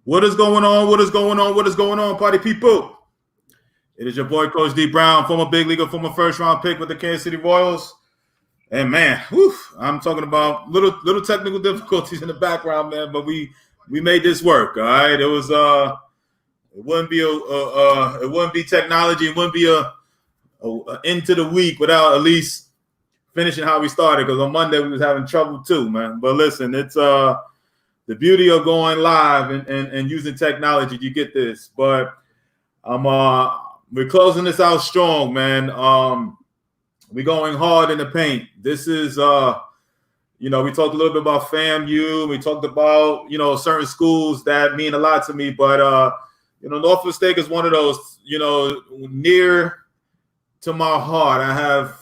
What is going on? What is going on? What is going on, party people? It is your boy, Coach D Brown, former big leaguer, former first-round pick with the Kansas City Royals. And man, I'm talking about little technical difficulties in the background, man. But we made this work. All right, it was it wouldn't be technology. It wouldn't be a end to the week without at least finishing how we started. Because on Monday we was having trouble too, man. But listen, it's the beauty of going live and using technology. You get this, but we're closing this out strong, man. We're going hard in the paint. This is, we talked a little bit about FAMU. We talked about, certain schools that mean a lot to me. But, Norfolk State is one of those, near to my heart. I have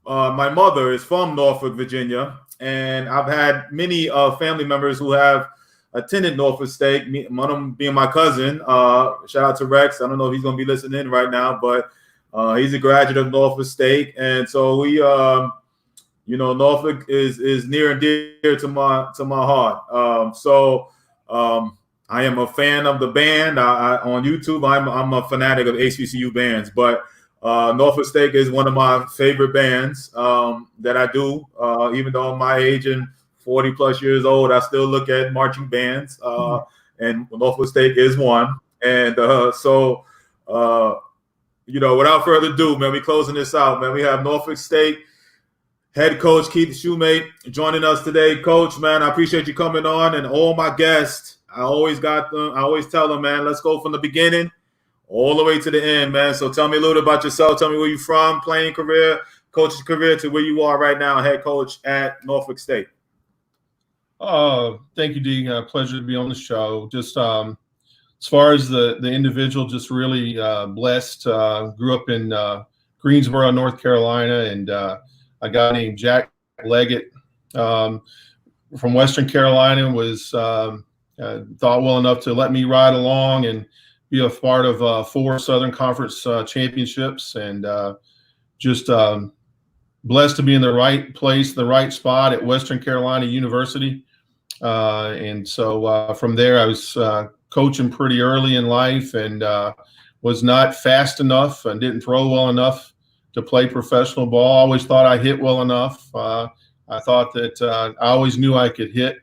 my mother is from Norfolk, Virginia, and I've had many family members who have attended Norfolk State, one of them being my cousin. Shout out to Rex. I don't know if he's going to be listening right now, but he's a graduate of Norfolk State. And so we, Norfolk is near and dear to my heart. I am a fan of the band. On YouTube, I'm a fanatic of HBCU bands, but Norfolk State is one of my favorite bands that I do. Even though I'm my age and 40 plus years old, I still look at marching bands, and Norfolk State is one. And without further ado, man, we closing this out, man. We have Norfolk State head coach Keith Shumate joining us today. Coach, man, I appreciate you coming on, and all my guests. I always tell them, man, let's go from the beginning all the way to the end, man. So tell me a little bit about yourself. Tell me where you're from, playing career, coaching career, to where you are right now, head coach at Norfolk State. Thank you, D. Pleasure to be on the show. Just as far as the individual, just really blessed. Grew up in Greensboro, North Carolina, and a guy named Jack Leggett from Western Carolina was thought well enough to let me ride along and be a part of 4 Southern Conference championships, and just blessed to be in the right place, the right spot at Western Carolina University. And so from there, I was coaching pretty early in life, and was not fast enough and didn't throw well enough to play professional ball. I always thought I hit well enough. I thought that I always knew I could hit,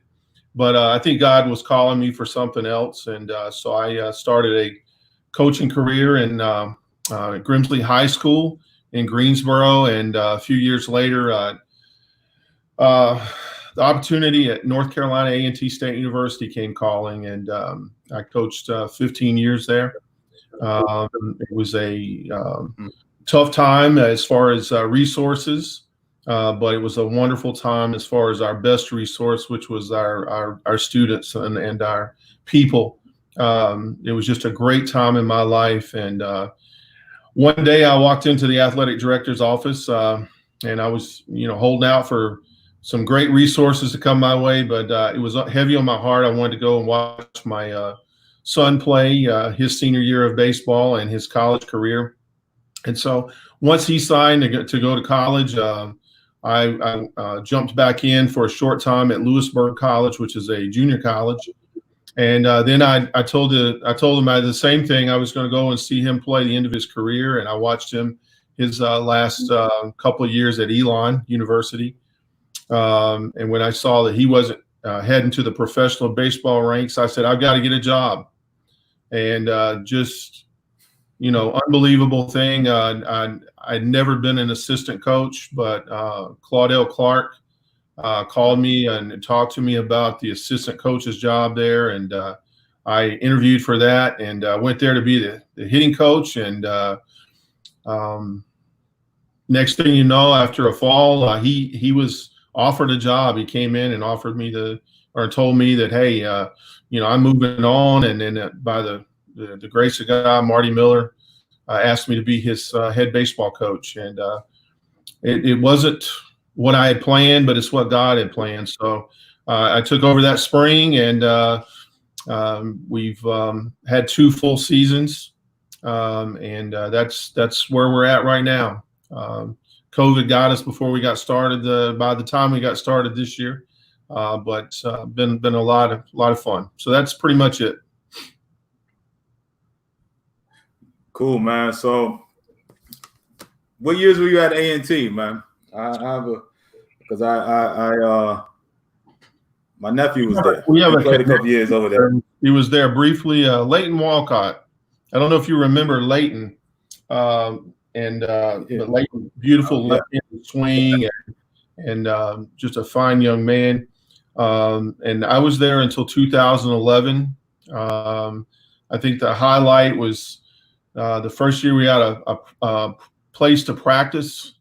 but I think God was calling me for something else. And so I started a coaching career in Grimsley High School in Greensboro. And a few years later, the opportunity at North Carolina A&T State University came calling, and I coached 15 years there. It was a tough time as far as resources, but it was a wonderful time as far as our best resource, which was our students and our people. It was just a great time in my life. And one day I walked into the athletic director's office, and I was, holding out for some great resources to come my way, but it was heavy on my heart. I wanted to go and watch my son play his senior year of baseball and his college career. And so once he signed to go to college, I jumped back in for a short time at Lewisburg College, which is a junior college. And then I told him the same thing. I was going to go and see him play the end of his career, and I watched him his last couple of years at Elon University. And when I saw that he wasn't heading to the professional baseball ranks, I said, I've got to get a job. And unbelievable thing. I'd never been an assistant coach, but Claudel Clark called me and talked to me about the assistant coach's job there. And I interviewed for that, and went there to be the hitting coach. And next thing you know, after a fall, he was offered a job. He came in and offered me told me that, hey, I'm moving on. And then by the grace of God, Marty Miller asked me to be his head baseball coach. And it wasn't what I had planned, but it's what God had planned. So I took over that spring, and we've had 2 full seasons. And that's where we're at right now. COVID got us before we got started. By the time we got started this year, but been a lot of fun. So that's pretty much it. Cool, man. So, what years were you at A&T, man? I have a because my nephew was there. We have He a played a couple years over there. He was there briefly. Leighton Walcott. I don't know if you remember Leighton, but Leighton, beautiful left-handed swing and just a fine young man. And I was there until 2011. I think the highlight was the first year we had a place to practice.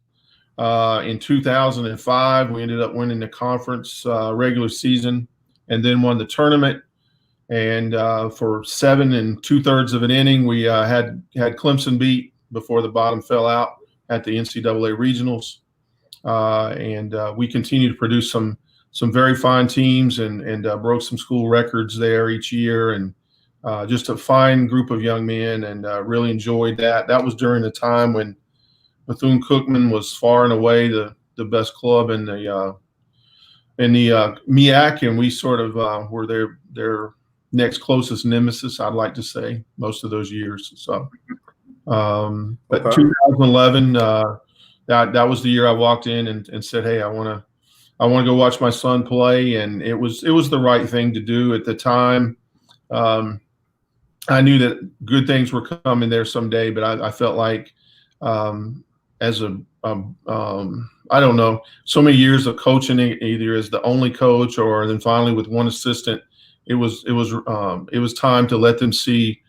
In 2005, we ended up winning the conference regular season and then won the tournament. And for 7 2/3 of an inning, we had Clemson beat before the bottom fell out at the NCAA regionals. And we continued to produce some very fine teams and broke some school records there each year. And just a fine group of young men, and really enjoyed that. That was during the time when Bethune-Cookman was far and away the best club in the MEAC, and we sort of were their next closest nemesis, I'd like to say, most of those years. So, but 2011, that was the year I walked in and said, "Hey, I want to go watch my son play," and it was the right thing to do at the time. I knew that good things were coming there someday, but I felt like as I don't know, so many years of coaching, either as the only coach or then finally with one assistant, it was time to let them see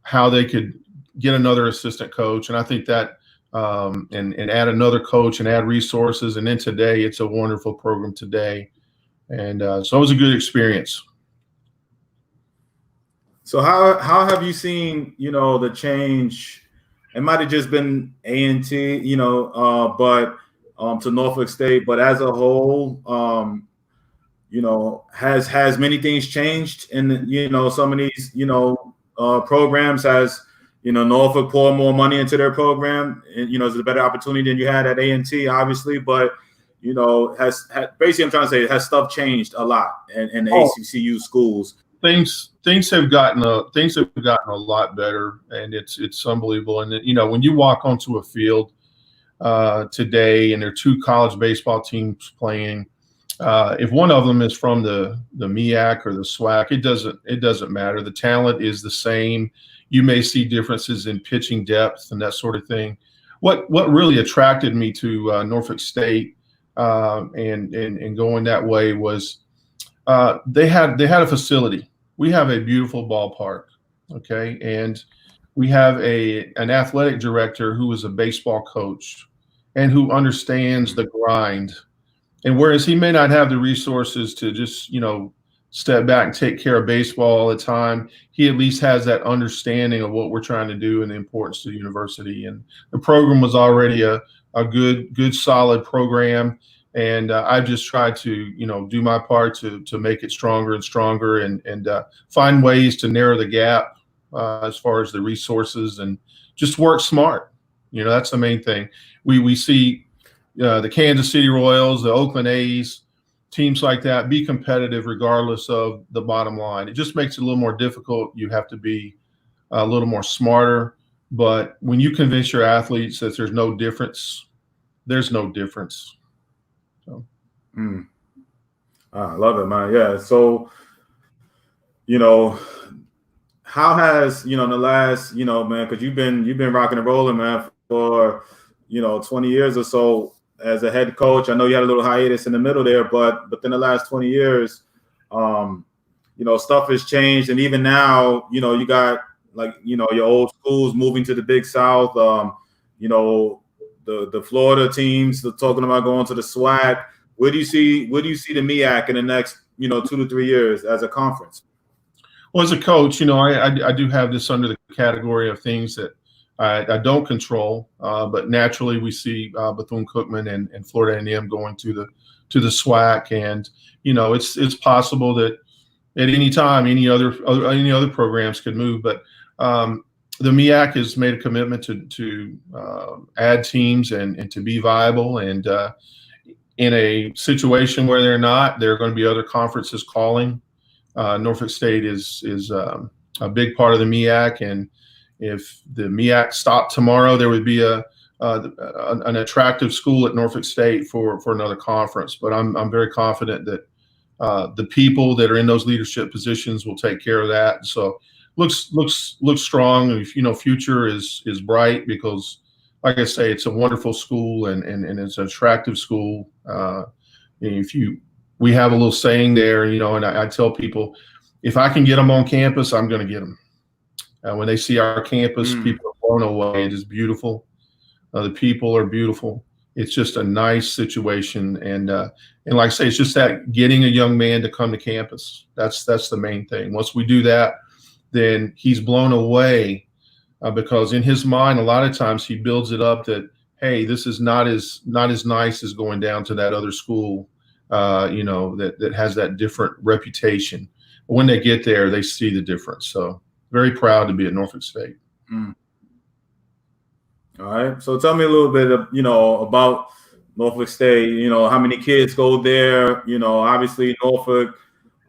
how they could get another assistant coach. And I think that and add another coach and add resources. And then today, it's a wonderful program today. And so it was a good experience. So how have you seen, the change? It might have just been A&T, but to Norfolk State, but as a whole, has many things changed in some of these programs? Has Norfolk poured more money into their program? And, is it a better opportunity than you had at A&T, obviously, but basically I'm trying to say, has stuff changed a lot in the HBCU schools? Things have gotten a lot better, and it's unbelievable. And when you walk onto a field today, and there are 2 college baseball teams playing, if one of them is from the MEAC or the SWAC, it doesn't matter. The talent is the same. You may see differences in pitching depth and that sort of thing. What really attracted me to Norfolk State and going that way was they had a facility. We have a beautiful ballpark, okay, and we have an athletic director who is a baseball coach and who understands the grind. And whereas he may not have the resources to just step back and take care of baseball all the time, he at least has that understanding of what we're trying to do and the importance to the university. And the program was already a good solid program. And I just tried to, do my part to make it stronger and stronger, and find ways to narrow the gap as far as the resources, and just work smart. That's the main thing. We see the Kansas City Royals, the Oakland A's, teams like that be competitive regardless of the bottom line. It just makes it a little more difficult. You have to be a little more smarter. But when you convince your athletes that there's no difference, there's no difference. So. I love it, man. Yeah. So, how has, in the last, man, because you've been rocking and rolling, man, for, 20 years or so as a head coach. I know you had a little hiatus in the middle there, but then the last 20 years, stuff has changed. And even now, you got your old schools moving to the Big South, the Florida teams are talking about going to the SWAC. Where do you see the MEAC in the next 2 to 3 years as a conference? Well, as a coach, I do have this under the category of things that I don't control, but naturally we see Bethune-Cookman and Florida A&M going to the SWAC, and it's possible that at any time any other programs could move, but the MEAC has made a commitment to add teams and to be viable, and in a situation where they're not, there are going to be other conferences calling. Norfolk State is a big part of the MEAC, and if the MEAC stopped tomorrow, there would be an attractive school at Norfolk State for another conference. But I'm very confident that the people that are in those leadership positions will take care of that. So looks strong. If, future is bright, because, like I say, it's a wonderful school and it's an attractive school. We have a little saying there, and I tell people, if I can get them on campus, I'm going to get them. When they see our campus, people are blown away. It is beautiful. The people are beautiful. It's just a nice situation, and like I say, it's just that getting a young man to come to campus. That's the main thing. Once we do that, then he's blown away, because in his mind, a lot of times he builds it up that, hey, this is not as nice as going down to that other school, that has that different reputation. But when they get there, they see the difference. So very proud to be at Norfolk State. All right. So tell me a little bit of, about Norfolk State, how many kids go there, obviously Norfolk,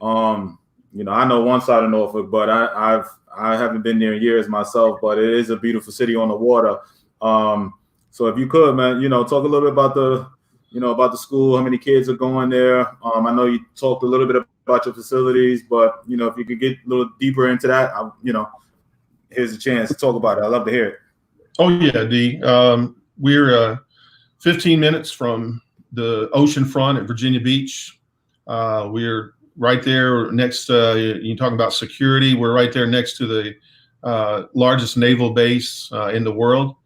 I know one side of Norfolk, but I haven't been there in years myself, but it is a beautiful city on the water. So if you could, man, talk a little bit about the school, how many kids are going there. I know you talked a little bit about your facilities, but, if you could get a little deeper into that, here's a chance to talk about it. I'd love to hear it. Oh, yeah, D. We're 15 minutes from the ocean front at Virginia Beach. We're right there next you talk about security. We're right there next to the largest naval base in the world,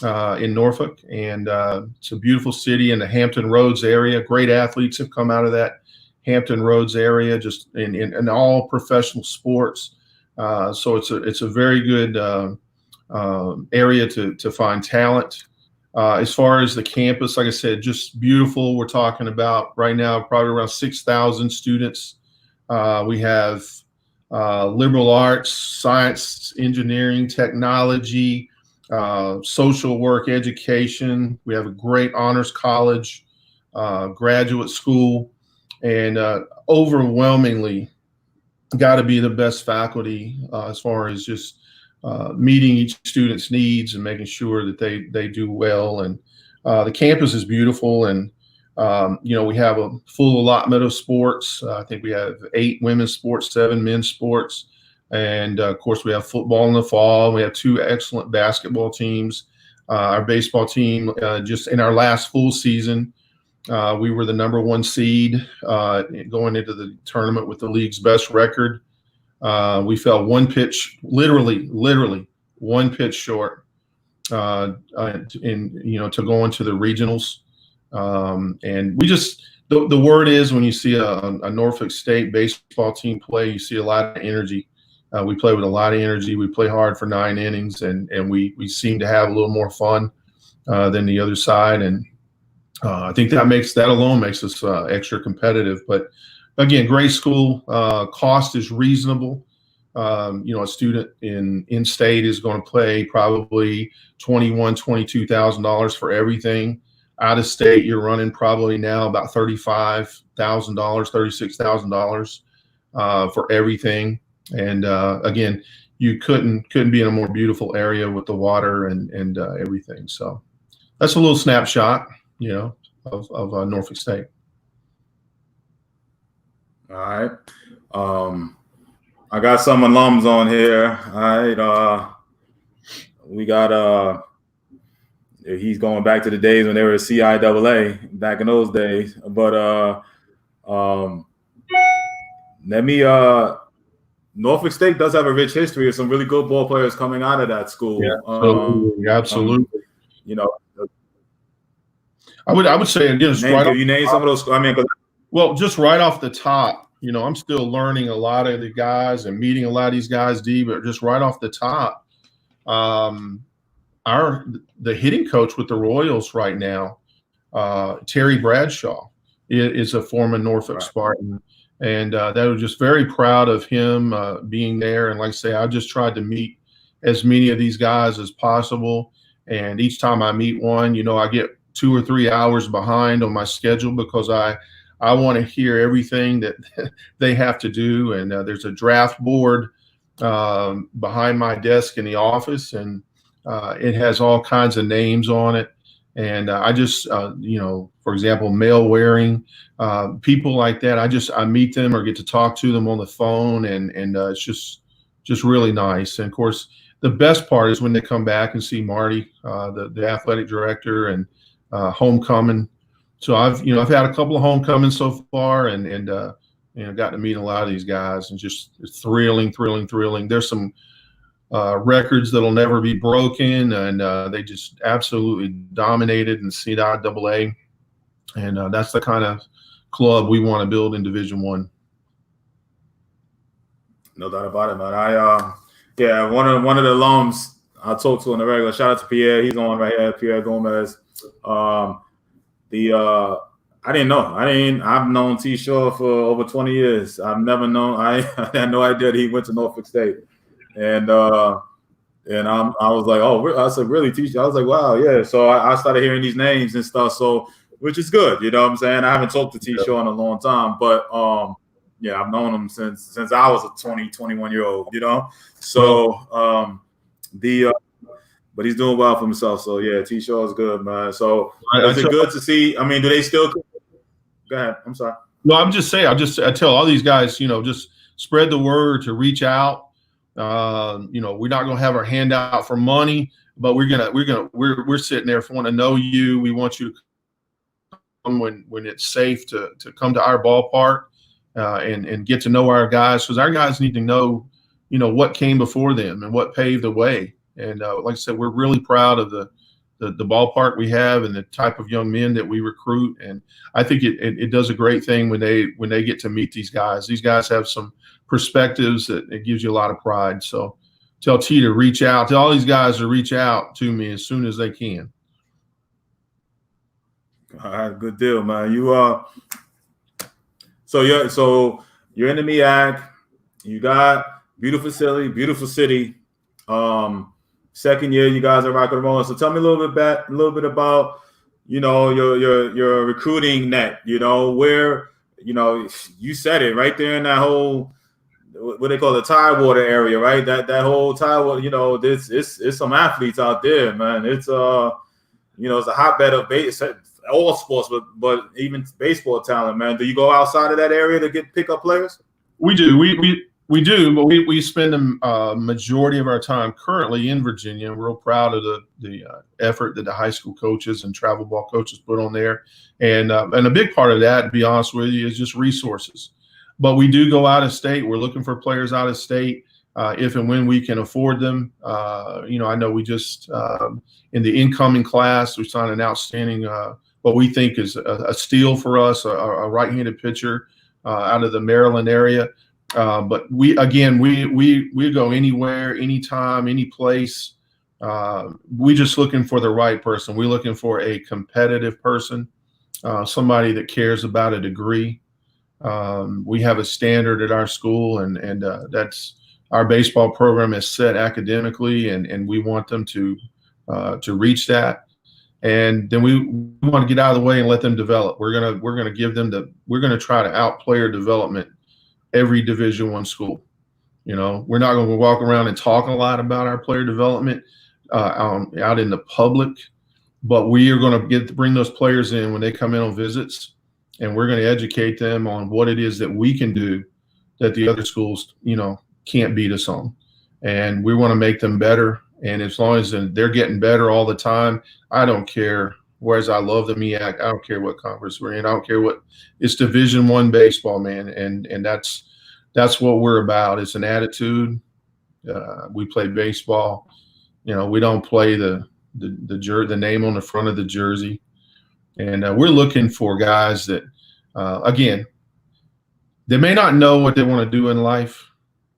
in Norfolk. And it's a beautiful city in the Hampton Roads area. Great athletes have come out of that Hampton Roads area, just in all professional sports. So it's a very good area to find talent. As far as the campus, like I said, just beautiful. We're talking about right now probably around 6,000 students. We have liberal arts, science, engineering, technology, social work, education. We have a great honors college, graduate school, and overwhelmingly got to be the best faculty as far as just meeting each student's needs and making sure that they do well. And the campus is beautiful, and we have a full allotment of sports. I think we have 8 women's sports, 7 men's sports, and of course we have football in the fall. We have 2 excellent basketball teams. Our baseball team, just in our last full season, we were the number 1 seed going into the tournament with the league's best record. We fell one pitch, literally 1 pitch short, to go into the regionals. And we just, the word is, when you see a Norfolk State baseball team play, you see a lot of energy. We play with a lot of energy. We play hard for 9 innings, and we seem to have a little more fun than the other side. And I think that alone makes us extra competitive. But again, great school. Cost is reasonable. A student in state is going to pay probably $22,000 for everything. Out of state, you're running probably now about $35,000, $36,000 for everything. And again, you couldn't be in a more beautiful area with the water and everything. So that's a little snapshot, of Norfolk State. All right. I got some alums on here. All right. We got he's going back to the days when they were CIAA, back in those days. But Norfolk State does have a rich history of some really good ball players coming out of that school. Yeah, absolutely. I would say, again, you name some of those. Well, just right off the top, I'm still learning a lot of the guys and meeting a lot of these guys, D. But just right off the top, the hitting coach with the Royals right now, Terry Bradshaw, is a former Norfolk Spartan, and they were just very proud of him being there. And like I say, I just tried to meet as many of these guys as possible. And each time I meet one, I get 2 or 3 hours behind on my schedule, because I want to hear everything that they have to do. And there's a draft board behind my desk in the office, and it has all kinds of names on it. And I just, for example, mail wearing, people like that. I meet them or get to talk to them on the phone, and it's just really nice. And of course, the best part is when they come back and see Marty, the athletic director, and homecoming. So I've had a couple of homecomings so far, and got to meet a lot of these guys, and just it's thrilling. There's some records that'll never be broken, and they just absolutely dominated in CIAA, and that's the kind of club we want to build in Division I. No doubt about it, man. One of the alums I talked to on the regular. Shout out to Pierre. He's on right here, Pierre Gomez. I didn't know. I've known T. Shaw for over 20 years. I've never known. I had no idea that he went to Norfolk State, and I was like, oh, I said, really, T. Shaw? I was like, wow, yeah. So I started hearing these names and stuff. So, which is good, you know what I'm saying? I haven't talked to T. Shaw in a long time, but I've known him since I was a 21-year-old, you know. So but he's doing well for himself. So yeah, T. Shaw is good, man. So is it good to see? I mean, do they still? Go ahead. I'm sorry. No, I'm just saying. I tell all these guys, just spread the word to reach out. We're not going to have our hand out for money, but we're sitting there want to know you. We want you to come when it's safe to come to our ballpark and get to know our guys, because our guys need to know, what came before them and what paved the way. And like I said, we're really proud of the ballpark we have and the type of young men that we recruit. And I think it does a great thing when they get to meet these guys. These guys have some perspectives that it gives you a lot of pride. So tell T to reach out, tell all these guys to reach out to me as soon as they can. All right, good deal, man. So you're in the MEAC. You got beautiful facility, beautiful city. Second year, you guys are rocking and rolling. So tell me a little bit about, your recruiting net. Where, you said it right there in that whole, what they call the Tidewater area, right? That whole Tidewater. It's some athletes out there, man. It's it's a hotbed of all sports, but even baseball talent, man. Do you go outside of that area to pick up players? We do. We do, but we spend the majority of our time currently in Virginia. We're real proud of the effort that the high school coaches and travel ball coaches put on there. And a big part of that, to be honest with you, is just resources. But we do go out of state. We're looking for players out of state if and when we can afford them. I know we just, in the incoming class, we signed an outstanding, what we think is a steal for us, a right-handed pitcher out of the Maryland area. But we go anywhere, anytime, any place. We just looking for the right person. We're looking for a competitive person, somebody that cares about a degree. We have a standard at our school, and that's our baseball program is set academically, and we want them to reach that. And then we want to get out of the way and let them develop. We're gonna give them we're gonna try to outplayer development every Division I school. We're not going to walk around and talk a lot about our player development out in the public, but we are going to bring those players in when they come in on visits, and we're going to educate them on what it is that we can do that the other schools, can't beat us on. And we want to make them better. And as long as they're getting better all the time, I don't care. Whereas I love the MEAC, I don't care what conference we're in. I don't care it's Division I baseball, man, and that's what we're about. It's an attitude. We play baseball. We don't play the name on the front of the jersey, and we're looking for guys that, again, they may not know what they want to do in life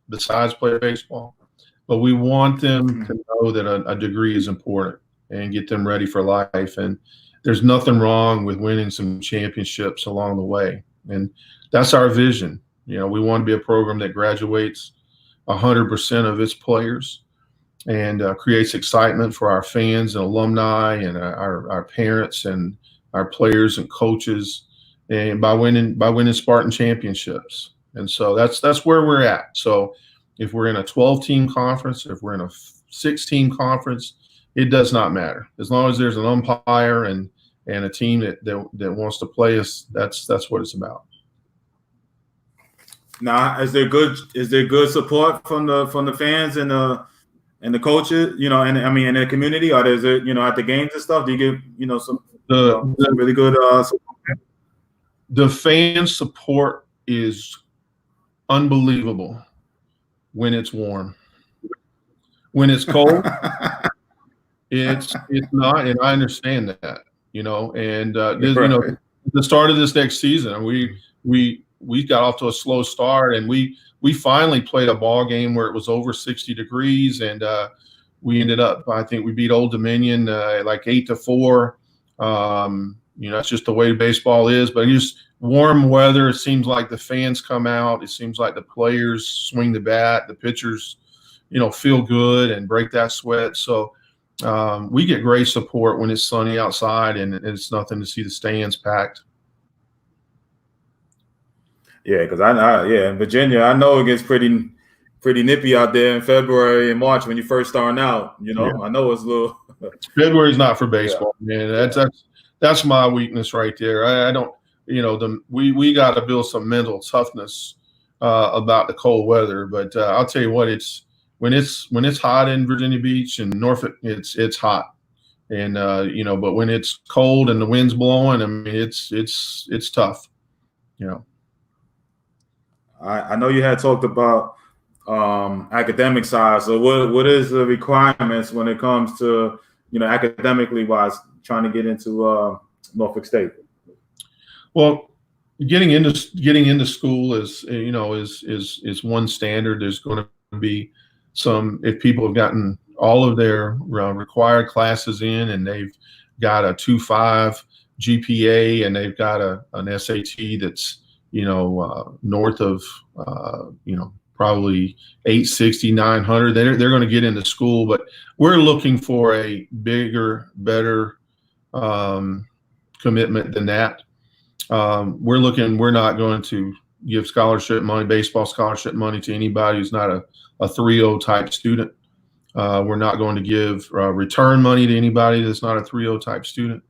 besides play baseball, but we want them to know that a degree is important and get them ready for life. And there's nothing wrong with winning some championships along the way. And that's our vision. We want to be a program that graduates 100% of its players and creates excitement for our fans and alumni and our parents and our players and coaches, and by winning Spartan championships. And so that's where we're at. So if we're in a 12-team conference, if we're in a 6-team conference, it does not matter. As long as there's an umpire and a team that wants to play us, that's what it's about. Now, is there good support from the fans and the coaches, and I mean in the community, or is it, at the games and stuff? Do you get some really good support? The fan support is unbelievable when it's warm. When it's cold, it's not, and I understand that, and right. The start of this next season, we got off to a slow start, and we finally played a ball game where it was over 60 degrees, and we ended up, I think we beat Old Dominion like 8-4. That's just the way baseball is. But just warm weather, it seems like the fans come out. It seems like the players swing the bat, the pitchers, feel good and break that sweat. So we get great support when it's sunny outside, and it's nothing to see the stands packed. Yeah, because in Virginia, I know it gets pretty nippy out there in February and March when you first starting out. Yeah. I know it's a little. February's not for baseball, man. That's my weakness right there. I don't, we got to build some mental toughness about the cold weather. But I'll tell you what, when it's hot in Virginia Beach and Norfolk, it's hot, and but when it's cold and the wind's blowing, I mean, it's tough, I know you had talked about academic side. So what is the requirements when it comes to academically wise trying to get into Norfolk State? Well, getting into school is one standard. There's going to be some, if people have gotten all of their required classes in and they've got a 2.5 GPA and they've got an SAT that's north of, probably 860, 900, they're going to get into school. But we're looking for a bigger, better commitment than that. We're not going to give scholarship money, baseball scholarship money to anybody who's not a 3.0 type student. We're not going to give return money to anybody that's not a 3.0 type student.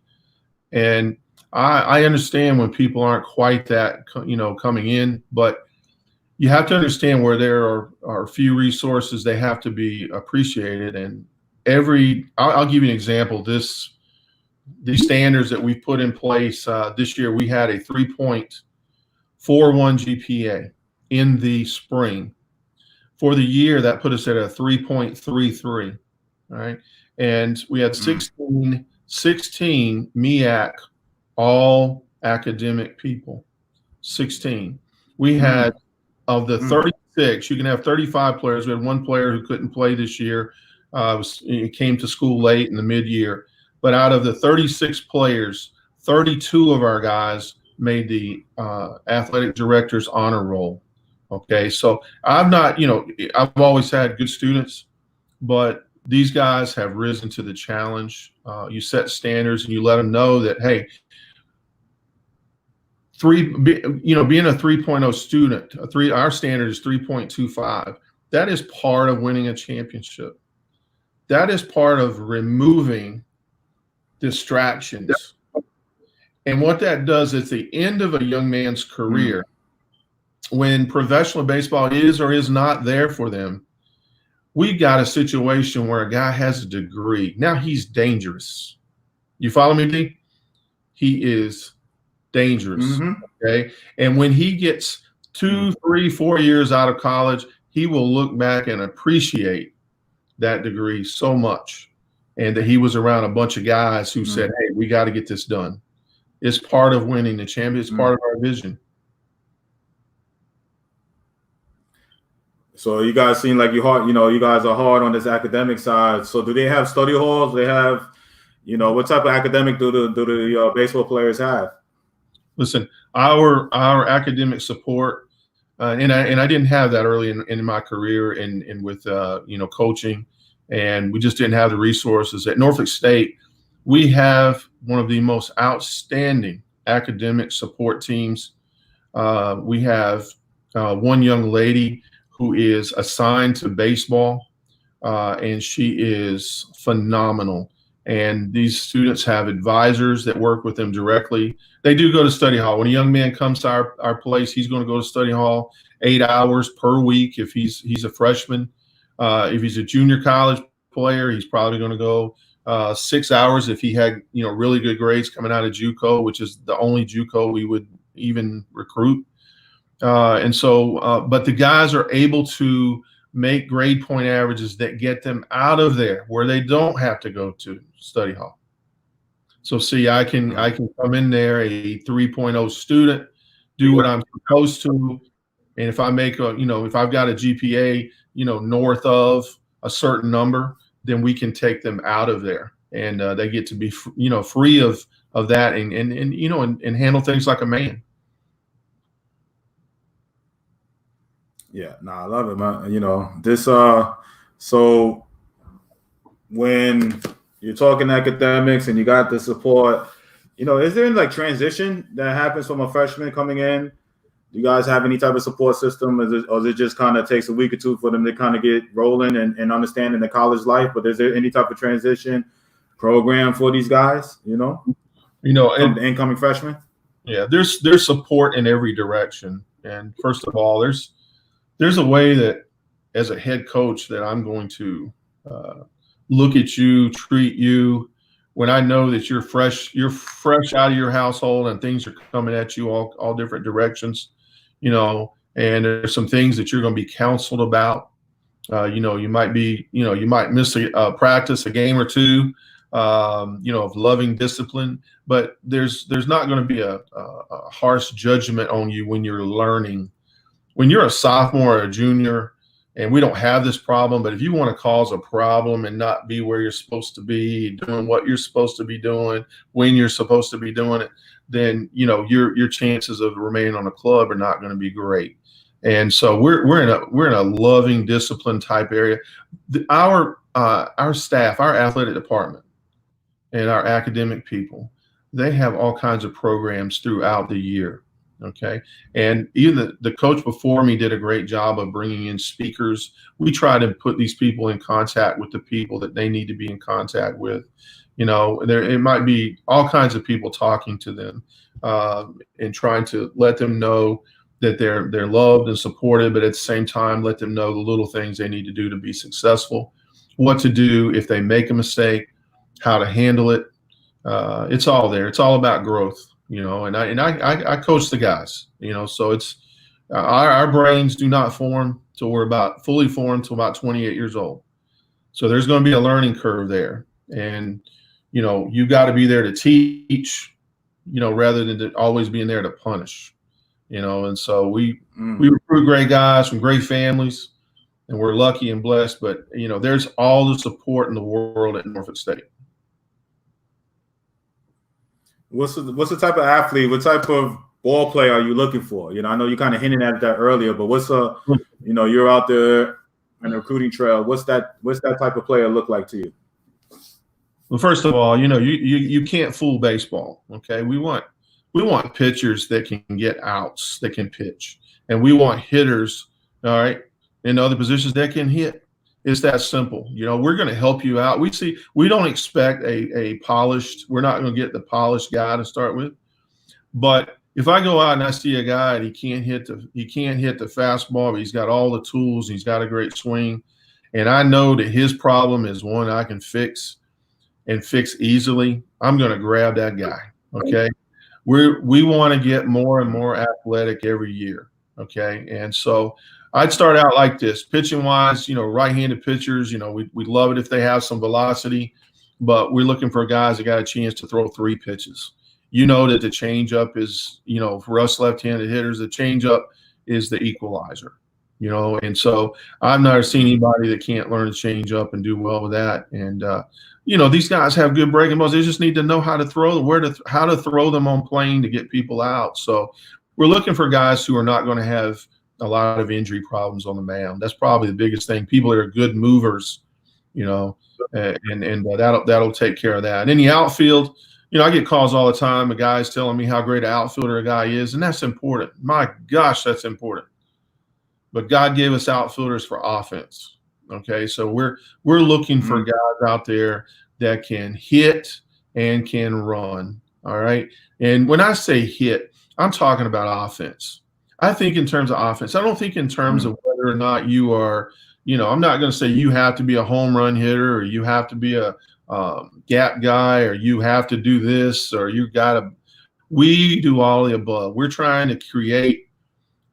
And I understand when people aren't quite that, coming in, but you have to understand where there are few resources, they have to be appreciated. And I'll give you an example. These standards that we put in place this year, we had a 3.41 GPA in the spring. For the year, that put us at a 3.33. All right. And we had 16 MEAC all academic people, 16. We had, of the 36, you can have 35 players. We had one player who couldn't play this year. He came to school late in the mid-year. But out of the 36 players, 32 of our guys made the athletic director's honor roll. Okay, so I've always had good students, but these guys have risen to the challenge. You set standards and you let them know that, hey, being a 3.0 student, our standard is 3.25. That is part of winning a championship. That is part of removing distractions. And what that does at the end of a young man's career, when professional baseball is or is not there for them, we got a situation where a guy has a degree. Now he's dangerous. You follow me, D? He is dangerous. Okay. And when he gets 2, 3, 4 years out of college, he will look back and appreciate that degree so much. And that he was around a bunch of guys who said, hey, we got to get this done. It's part of winning the champion. It's part of our vision. So you guys seem like you guys are hard on this academic side. So do they have study halls? They have, what type of academic do the baseball players have? Listen, our academic support, and I didn't have that early in my career and with coaching, and we just didn't have the resources. At Norfolk State, we have one of the most outstanding academic support teams. We have one young lady who is assigned to baseball, and she is phenomenal. And these students have advisors that work with them directly. They do go to study hall. When a young man comes to our place, he's going to go to study hall 8 hours per week if he's a freshman. If he's a junior college player, he's probably going to go 6 hours if he had really good grades coming out of JUCO, which is the only JUCO we would even recruit. But the guys are able to make grade point averages that get them out of there where they don't have to go to study hall. So see, I can come in there a 3.0 student, do what I'm supposed to, and if I make if I've got a GPA north of a certain number, then we can take them out of there, and they get to be free of that and handle things like a man. Yeah, no, I love it, man. This so when you're talking academics and you got the support, is there any like transition that happens from a freshman coming in? Do you guys have any type of support system, or is it just kind of takes a week or two for them to kind of get rolling and understanding the college life? But is there any type of transition program for these guys? And the incoming freshmen? Yeah, there's support in every direction. And first of all, there's a way that as a head coach that I'm going to look at you, treat you when I know that you're fresh out of your household and things are coming at you all different directions, and there's some things that you're going to be counseled about. You might miss a practice, a game or two, of loving discipline, but there's not going to be a harsh judgment on you when you're learning. When you're a sophomore or a junior, and we don't have this problem, but if you want to cause a problem and not be where you're supposed to be, doing what you're supposed to be doing, when you're supposed to be doing it, then your chances of remaining on a club are not going to be great. And so we're in a loving discipline type area. Our staff, our athletic department, and our academic people, they have all kinds of programs throughout the year. Okay. And even the coach before me did a great job of bringing in speakers. We try to put these people in contact with the people that they need to be in contact with. It might be all kinds of people talking to them and trying to let them know that they're loved and supported, but at the same time, let them know the little things they need to do to be successful, what to do if they make a mistake, how to handle it. It's all there. It's all about growth. And I coach the guys, so it's our brains do not form till we're about fully formed till about 28 years old. So there's going to be a learning curve there. And, you got to be there to teach, rather than always being there to punish, and so we recruit great guys from great families, and we're lucky and blessed, but, there's all the support in the world at Norfolk State. What's the type of athlete? What type of ball player are you looking for? I know you kind of hinted at that earlier, but you're out there on the recruiting trail. What's that type of player look like to you? Well, first of all, you can't fool baseball. Okay, we want pitchers that can get outs, that can pitch, and we want hitters, all right, in other positions that can hit. It's that simple. We're going to help you out. We don't expect a polished. We're not going to get the polished guy to start with. But if I go out and I see a guy and he can't hit the fastball, but he's got all the tools, and he's got a great swing, and I know that his problem is one I can fix and fix easily, I'm going to grab that guy. Okay. We want to get more and more athletic every year. Okay. And so I'd start out like this, pitching wise, right-handed pitchers, we'd love it if they have some velocity, but we're looking for guys that got a chance to throw 3 pitches. That the changeup is, for us left-handed hitters, the changeup is the equalizer, and so I've never seen anybody that can't learn to change up and do well with that. And, these guys have good breaking balls. They just need to know how to throw them, how to throw them on plane to get people out. So we're looking for guys who are not going to have a lot of injury problems on the mound. That's probably the biggest thing. People that are good movers, and that'll take care of that. And in the outfield, I get calls all the time of guys telling me how great an outfielder a guy is, and that's important. My gosh, that's important. but God gave us outfielders for offense. Okay, so we're looking for guys out there that can hit and can run. All right, and when I say hit, I'm talking about offense. I think in terms of offense. I don't think in terms of whether or not you are, I'm not going to say you have to be a home run hitter or you have to be a gap guy or you have to do this or you got to. We do all the above. We're trying to create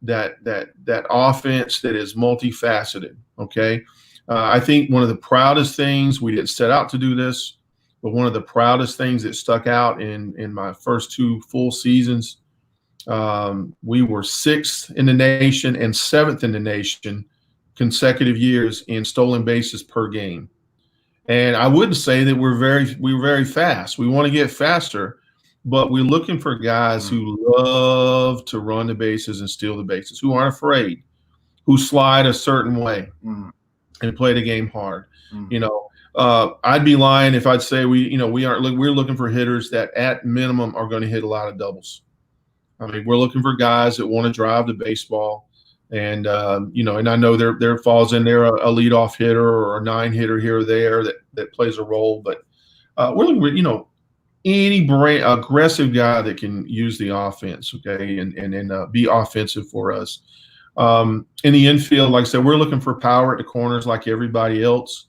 that offense that is multifaceted. Okay, I think one of the proudest things, we didn't set out to do this, but one of the proudest things that stuck out in my first 2 full seasons. We were 6th in the nation and 7th in the nation consecutive years in stolen bases per game. And I wouldn't say that we're very fast. We want to get faster, but we're looking for guys who love to run the bases and steal the bases, who aren't afraid, who slide a certain way and play the game hard. I'd be lying if I'd say we're looking for hitters that at minimum are going to hit a lot of doubles. I mean, we're looking for guys that want to drive the baseball, and and I know there falls in there a leadoff hitter or a 9-hitter here or there that plays a role, but we're looking for any aggressive guy that can use the offense, okay, and be offensive for us. In the infield, like I said, we're looking for power at the corners like everybody else.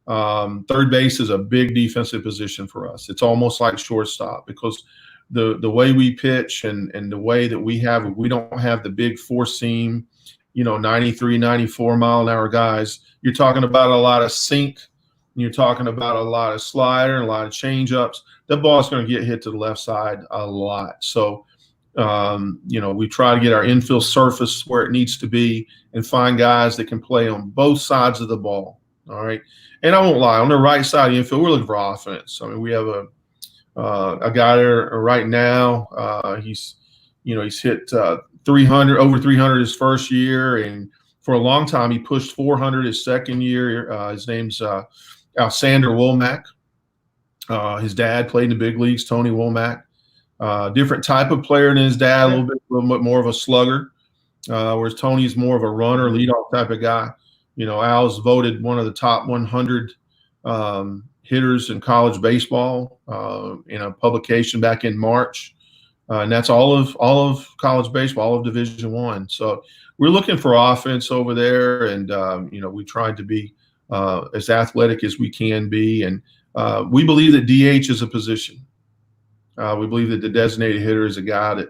Third base is a big defensive position for us. It's almost like shortstop because the way we pitch and the way that we don't have the big 4-seam, 93, 94 mile an hour guys. You're talking about a lot of sink. You're talking about a lot of slider and a lot of change ups. The ball's going to get hit to the left side a lot. So, we try to get our infield surface where it needs to be and find guys that can play on both sides of the ball. All right. And I won't lie, on the right side of the infield, we're looking for offense. I mean, we have a guy there right now. He's hit 300, over 300 his first year, and for a long time he pushed 400 his second year. His name's Alexander Womack. His dad played in the big leagues, Tony Womack. Different type of player than his dad, a little bit more of a slugger, whereas Tony's more of a runner, leadoff type of guy. Al's voted one of the top 100 hitters in college baseball in a publication back in March, and that's all of college baseball, all of Division I. So we're looking for offense over there, and we tried to be as athletic as we can be, and we believe that DH is a position. We believe that the designated hitter is a guy that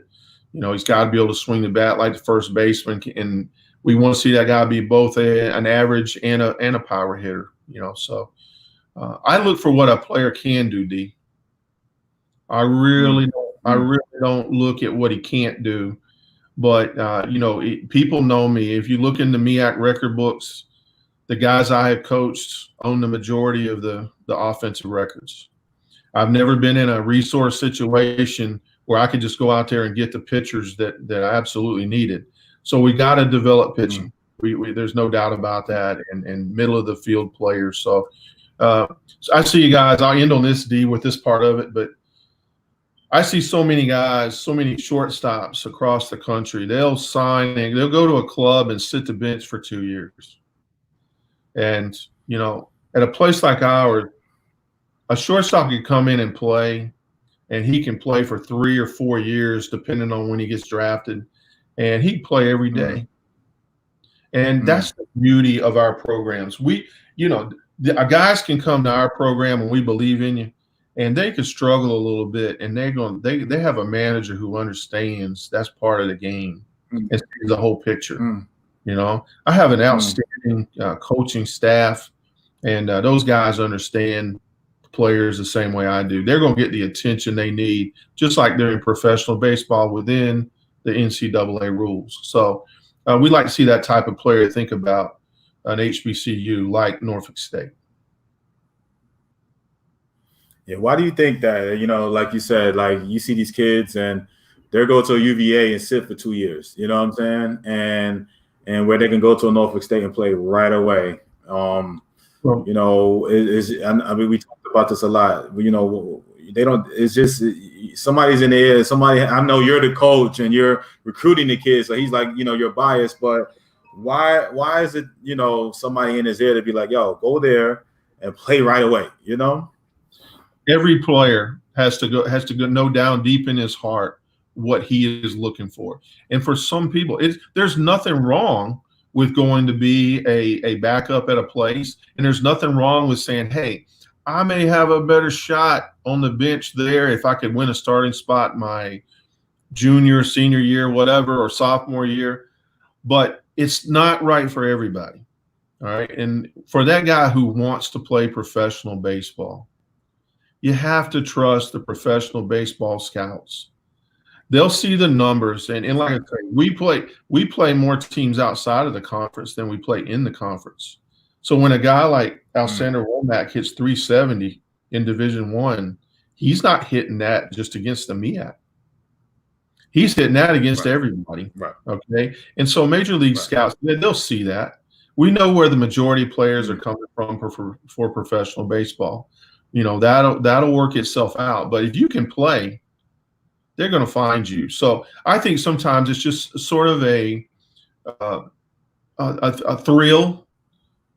he's got to be able to swing the bat like the first baseman, and we want to see that guy be both an average and a power hitter. So. I look for what a player can do, D. I really don't look at what he can't do. But, people know me. If you look in the MEAC record books, the guys I have coached own the majority of the offensive records. I've never been in a resource situation where I could just go out there and get the pitchers that I absolutely needed. So we got to develop pitching. There's no doubt about that, and middle of the field players. So I see you guys. I'll end on this, D, with this part of it, but I see so many guys, so many shortstops across the country. They'll sign and they'll go to a club and sit the bench for 2 years. And, at a place like ours, a shortstop can come in and play, and he can play for 3 or 4 years, depending on when he gets drafted, and he can play every day. And that's the beauty of our programs. Our guys can come to our program and we believe in you, and they can struggle a little bit, and they have a manager who understands that's part of the game and sees the whole picture. I have an outstanding coaching staff, and those guys understand players the same way I do. They're going to get the attention they need, just like they're in professional baseball within the NCAA rules. So we like to see that type of player think about an HBCU like Norfolk State. Yeah, why do you think that? Like you said, like you see these kids and they go to a UVA and sit for 2 years. You know what I'm saying? And where they can go to a Norfolk State and play right away. We talked about this a lot. They don't. It's just somebody's in the air. Somebody. I know you're the coach and you're recruiting the kids, so he's like, you're biased, but why is it, somebody in his ear to be like, yo, go there and play right away, Every player has to go know down deep in his heart what he is looking for. And for some people, there's nothing wrong with going to be a backup at a place, and there's nothing wrong with saying, hey, I may have a better shot on the bench there if I could win a starting spot my junior, senior year, whatever, or sophomore year. But it's not right for everybody. All right. And for that guy who wants to play professional baseball, you have to trust the professional baseball scouts. They'll see the numbers, and like I say, we play more teams outside of the conference than we play in the conference. So when a guy like Alexander Womack hits 370 in Division I, he's not hitting that just against the MEAC. He's hitting that against everybody. Right. Okay. And so Major League Scouts, they'll see that. We know where the majority players are coming from for professional baseball. That'll work itself out. But if you can play, they're going to find you. So I think sometimes it's just sort of a thrill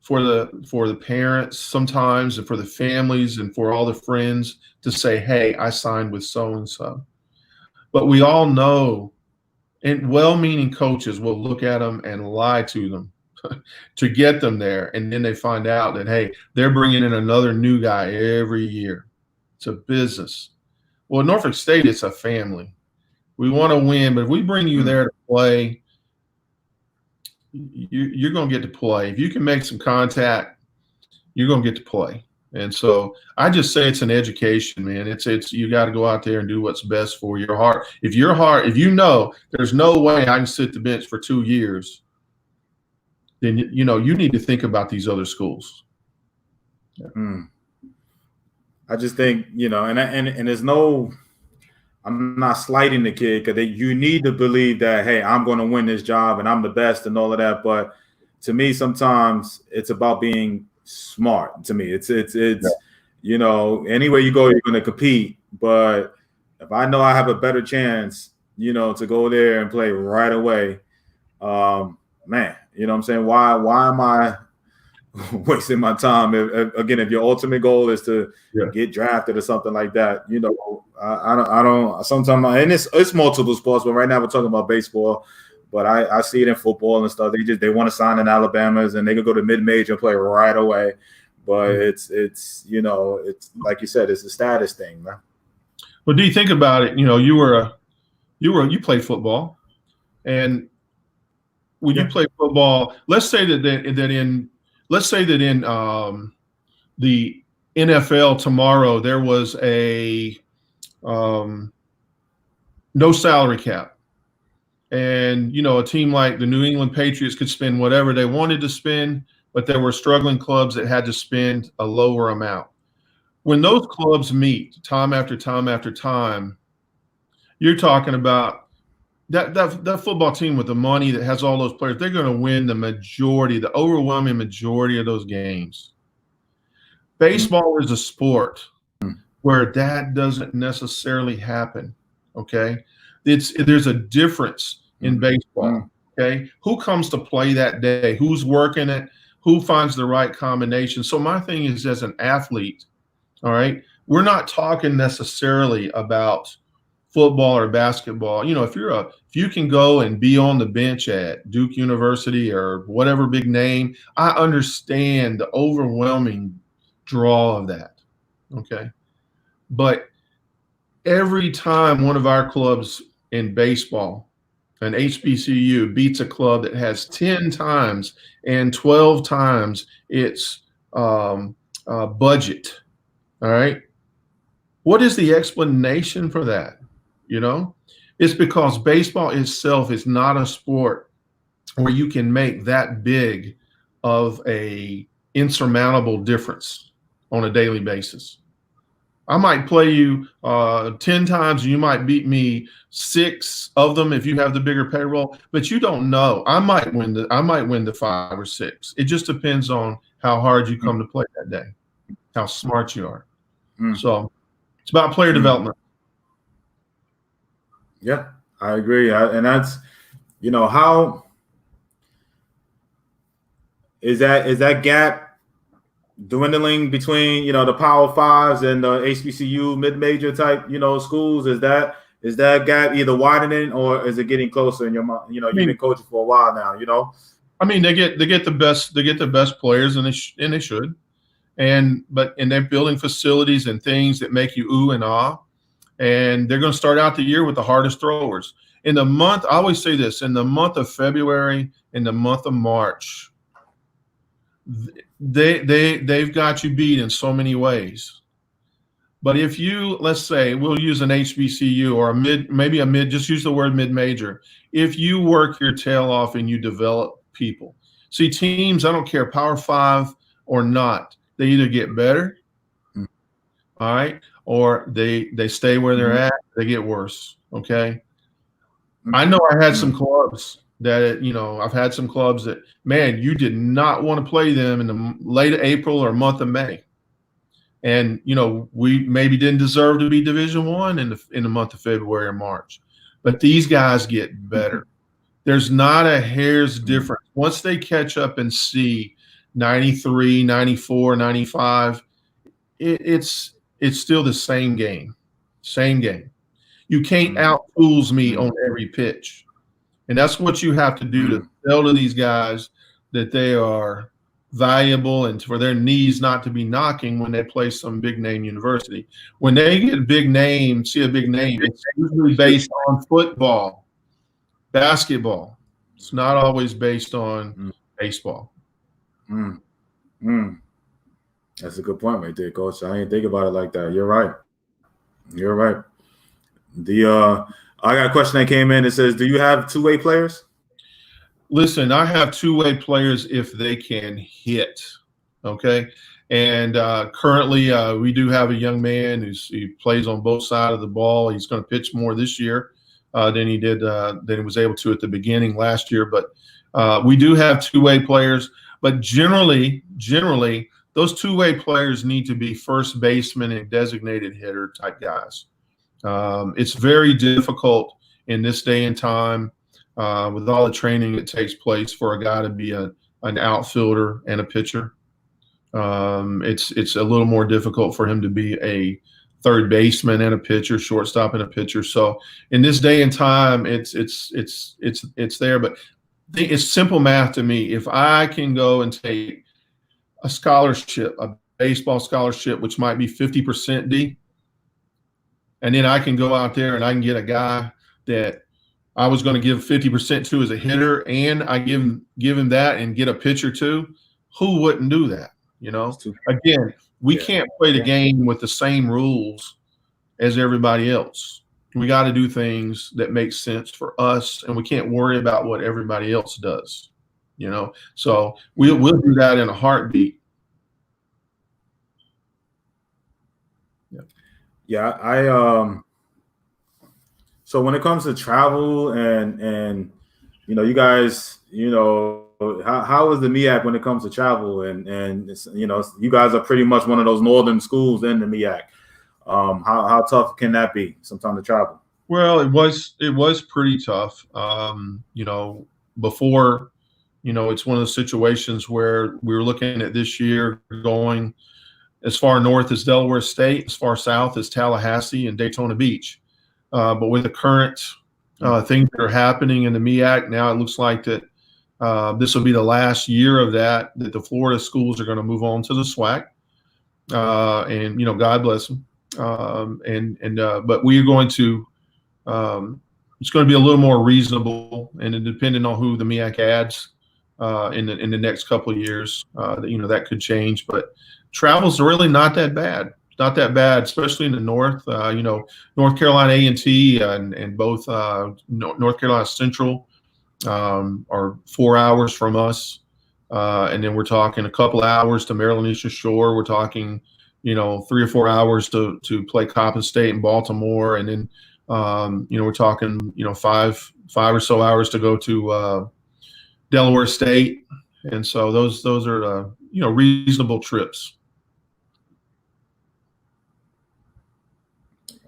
for the parents sometimes, and for the families and for all the friends to say, hey, I signed with so-and-so. But we all know, and well-meaning coaches will look at them and lie to them to get them there. And then they find out that, hey, they're bringing in another new guy every year. It's a business. Well, at Norfolk State, it's a family. We want to win, but if we bring you there to play, you're going to get to play. If you can make some contact, you're going to get to play. And so I just say it's an education, man. It's you got to go out there and do what's best for your heart. If if you know there's no way I can sit the bench for 2 years, then you need to think about these other schools. I just think, and there's no, I'm not slighting the kid, because you need to believe that, hey, I'm going to win this job and I'm the best and all of that. But to me, sometimes it's about being smart. To me, it's anywhere you go, you're going to compete. But if I know I have a better chance, to go there and play right away, man, you know what I'm saying? Why am I wasting my time? If your ultimate goal is to get drafted or something like that, I don't sometimes, and it's multiple sports, but right now we're talking about baseball. But I see it in football and stuff. They want to sign in Alabama's, and they can go to mid-major and play right away. But it's like you said, it's a status thing, man. Well, do you think about it? You played football, and when you play football, let's say that in the NFL tomorrow there was a no salary cap. And, a team like the New England Patriots could spend whatever they wanted to spend, but there were struggling clubs that had to spend a lower amount. When those clubs meet time after time after time, you're talking about that football team with the money that has all those players, they're going to win the overwhelming majority of those games. Baseball is a sport where that doesn't necessarily happen, okay? There's a difference in baseball, okay? Who comes to play that day? Who's working it? Who finds the right combination? So my thing is, as an athlete, all right, we're not talking necessarily about football or basketball. If you can go and be on the bench at Duke University or whatever big name, I understand the overwhelming draw of that, okay? But every time one of our clubs in baseball, an HBCU, beats a club that has 10 times and 12 times its budget, all right, what is the explanation for that? It's because baseball itself is not a sport where you can make that big of a insurmountable difference on a daily basis. I might play you 10 times, and you might beat me 6 of them if you have the bigger payroll, but you don't know. I might win the 5 or 6. It just depends on how hard you come to play that day, how smart you are. So it's about player development. Yeah, I agree. And that's, how is that gap dwindling between the Power Fives and the HBCU mid-major type schools? Is that gap either widening or is it getting closer in your mind? You've been coaching for a while now. I mean, they get the best players, and they should, and they're building facilities and things that make you ooh and ah, and they're going to start out the year with the hardest throwers. I always say this, in the month of February, in the month of March, they've got you beat in so many ways. But if let's say we'll use an HBCU or maybe a mid, just use the word mid-major. If you work your tail off and you develop people, see teams, I don't care, Power 5 or not, they either get better, all right, or they stay where they're at, they get worse. Okay. I know I had some clubs that, I've had some clubs that, man, you did not want to play them in the late April or month of May. And, we maybe didn't deserve to be Division I in the month of February or March. But these guys get better. There's not a hair's difference. Once they catch up and see 93, 94, 95, it's still the same game. Same game. You can't out-tools me on every pitch. And that's what you have to do to tell to these guys that they are valuable and for their knees not to be knocking when they play some big-name university. When they get see a big name, it's usually based on football, basketball. It's not always based on baseball. That's a good point right there, Coach. I didn't think about it like that. You're right. I got a question that came in. It says, do you have two-way players? Listen, I have two-way players if they can hit, okay? And currently we do have a young man he plays on both sides of the ball. He's going to pitch more this year than he was able to at the beginning last year. But we do have two-way players. But generally, those two-way players need to be first baseman and designated hitter type guys. It's very difficult in this day and time with all the training that takes place for a guy to be an outfielder and a pitcher. It's a little more difficult for him to be a third baseman and a pitcher, shortstop and a pitcher. So in this day and time, it's there. But it's simple math to me. If I can go and take a scholarship, a baseball scholarship, which might be 50% D, and then I can go out there and I can get a guy that I was going to give 50% to as a hitter, and I give him that and get a pitcher too. Who wouldn't do that? Again, we can't play the game with the same rules as everybody else. We got to do things that make sense for us, and we can't worry about what everybody else does. So we'll do that in a heartbeat. Yeah, so when it comes to travel and you guys, how is the MEAC when it comes to travel and you guys are pretty much one of those northern schools in the MEAC. How tough can that be sometimes to travel? Well, it was pretty tough. Before, it's one of those situations where we were looking at this year going as far north as Delaware State, as far south as Tallahassee and Daytona Beach. But with the current things that are happening in the MEAC, now it looks like that this will be the last year of that the Florida schools are going to move on to the SWAC. And, God bless them. But we are going to it's going to be a little more reasonable, and depending on who the MEAC adds in the next couple of years, that could change. But travel's really not that bad. Not that bad, especially in the north. North Carolina A&T and both North Carolina Central are 4 hours from us, and then we're talking a couple hours to Maryland Eastern Shore. We're talking 3 or 4 hours to play Coppin State in Baltimore, and then we're talking 5 or so hours to go to Delaware State, and so those are reasonable trips.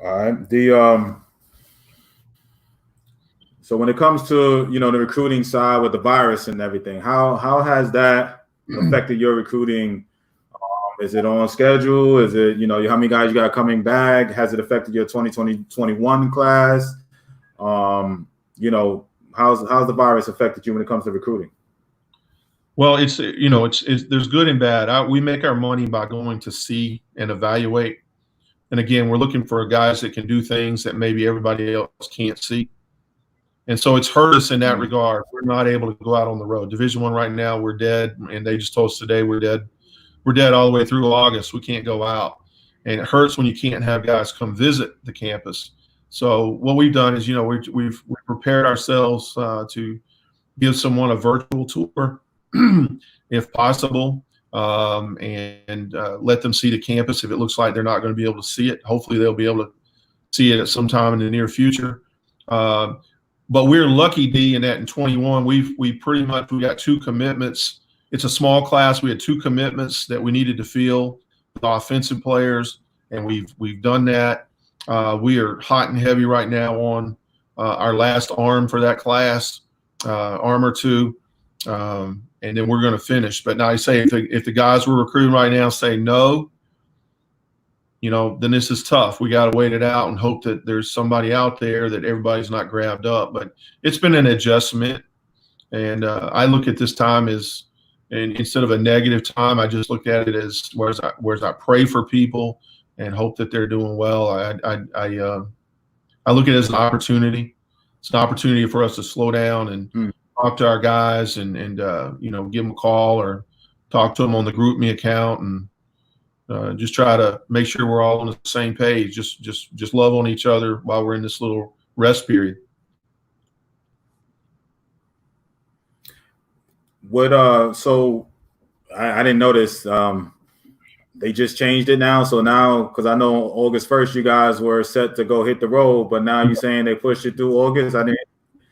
All right. So when it comes to the recruiting side with the virus and everything, how has that affected your recruiting? Is it on schedule? Is it, how many guys you got coming back? Has it affected your 2020-21 class? How's the virus affected you when it comes to recruiting? Well, it's there's good and bad. We make our money by going to see and evaluate. And again, we're looking for guys that can do things that maybe everybody else can't see. And so it's hurt us in that regard. We're not able to go out on the road. Division I right now, we're dead. And they just told us today we're dead. We're dead all the way through August. We can't go out. And it hurts when you can't have guys come visit the campus. So what we've done is, we've prepared ourselves to give someone a virtual tour if possible, and let them see the campus if it looks like they're not going to be able to see it. Hopefully they'll be able to see it at some time in the near future. But we're lucky, D, in that in 21, we got 2 commitments. It's a small class. We had 2 commitments that we needed to fill with offensive players, and we've done that. We are hot and heavy right now on our last arm for that class, arm or 2. And then we're going to finish. But now I say if the guys we're recruiting right now say no, then this is tough. We got to wait it out and hope that there's somebody out there that everybody's not grabbed up. But it's been an adjustment. And I look at this time as, and instead of a negative time, I just look at it as whereas I pray for people and hope that they're doing well. I look at it as an opportunity. It's an opportunity for us to slow down and talk to our guys and give them a call or talk to them on the GroupMe account and just try to make sure we're all on the same page. Just love on each other while we're in this little rest period. So I didn't notice they just changed it now. So now, because I know August 1st you guys were set to go hit the road, but now you're saying they pushed it through August.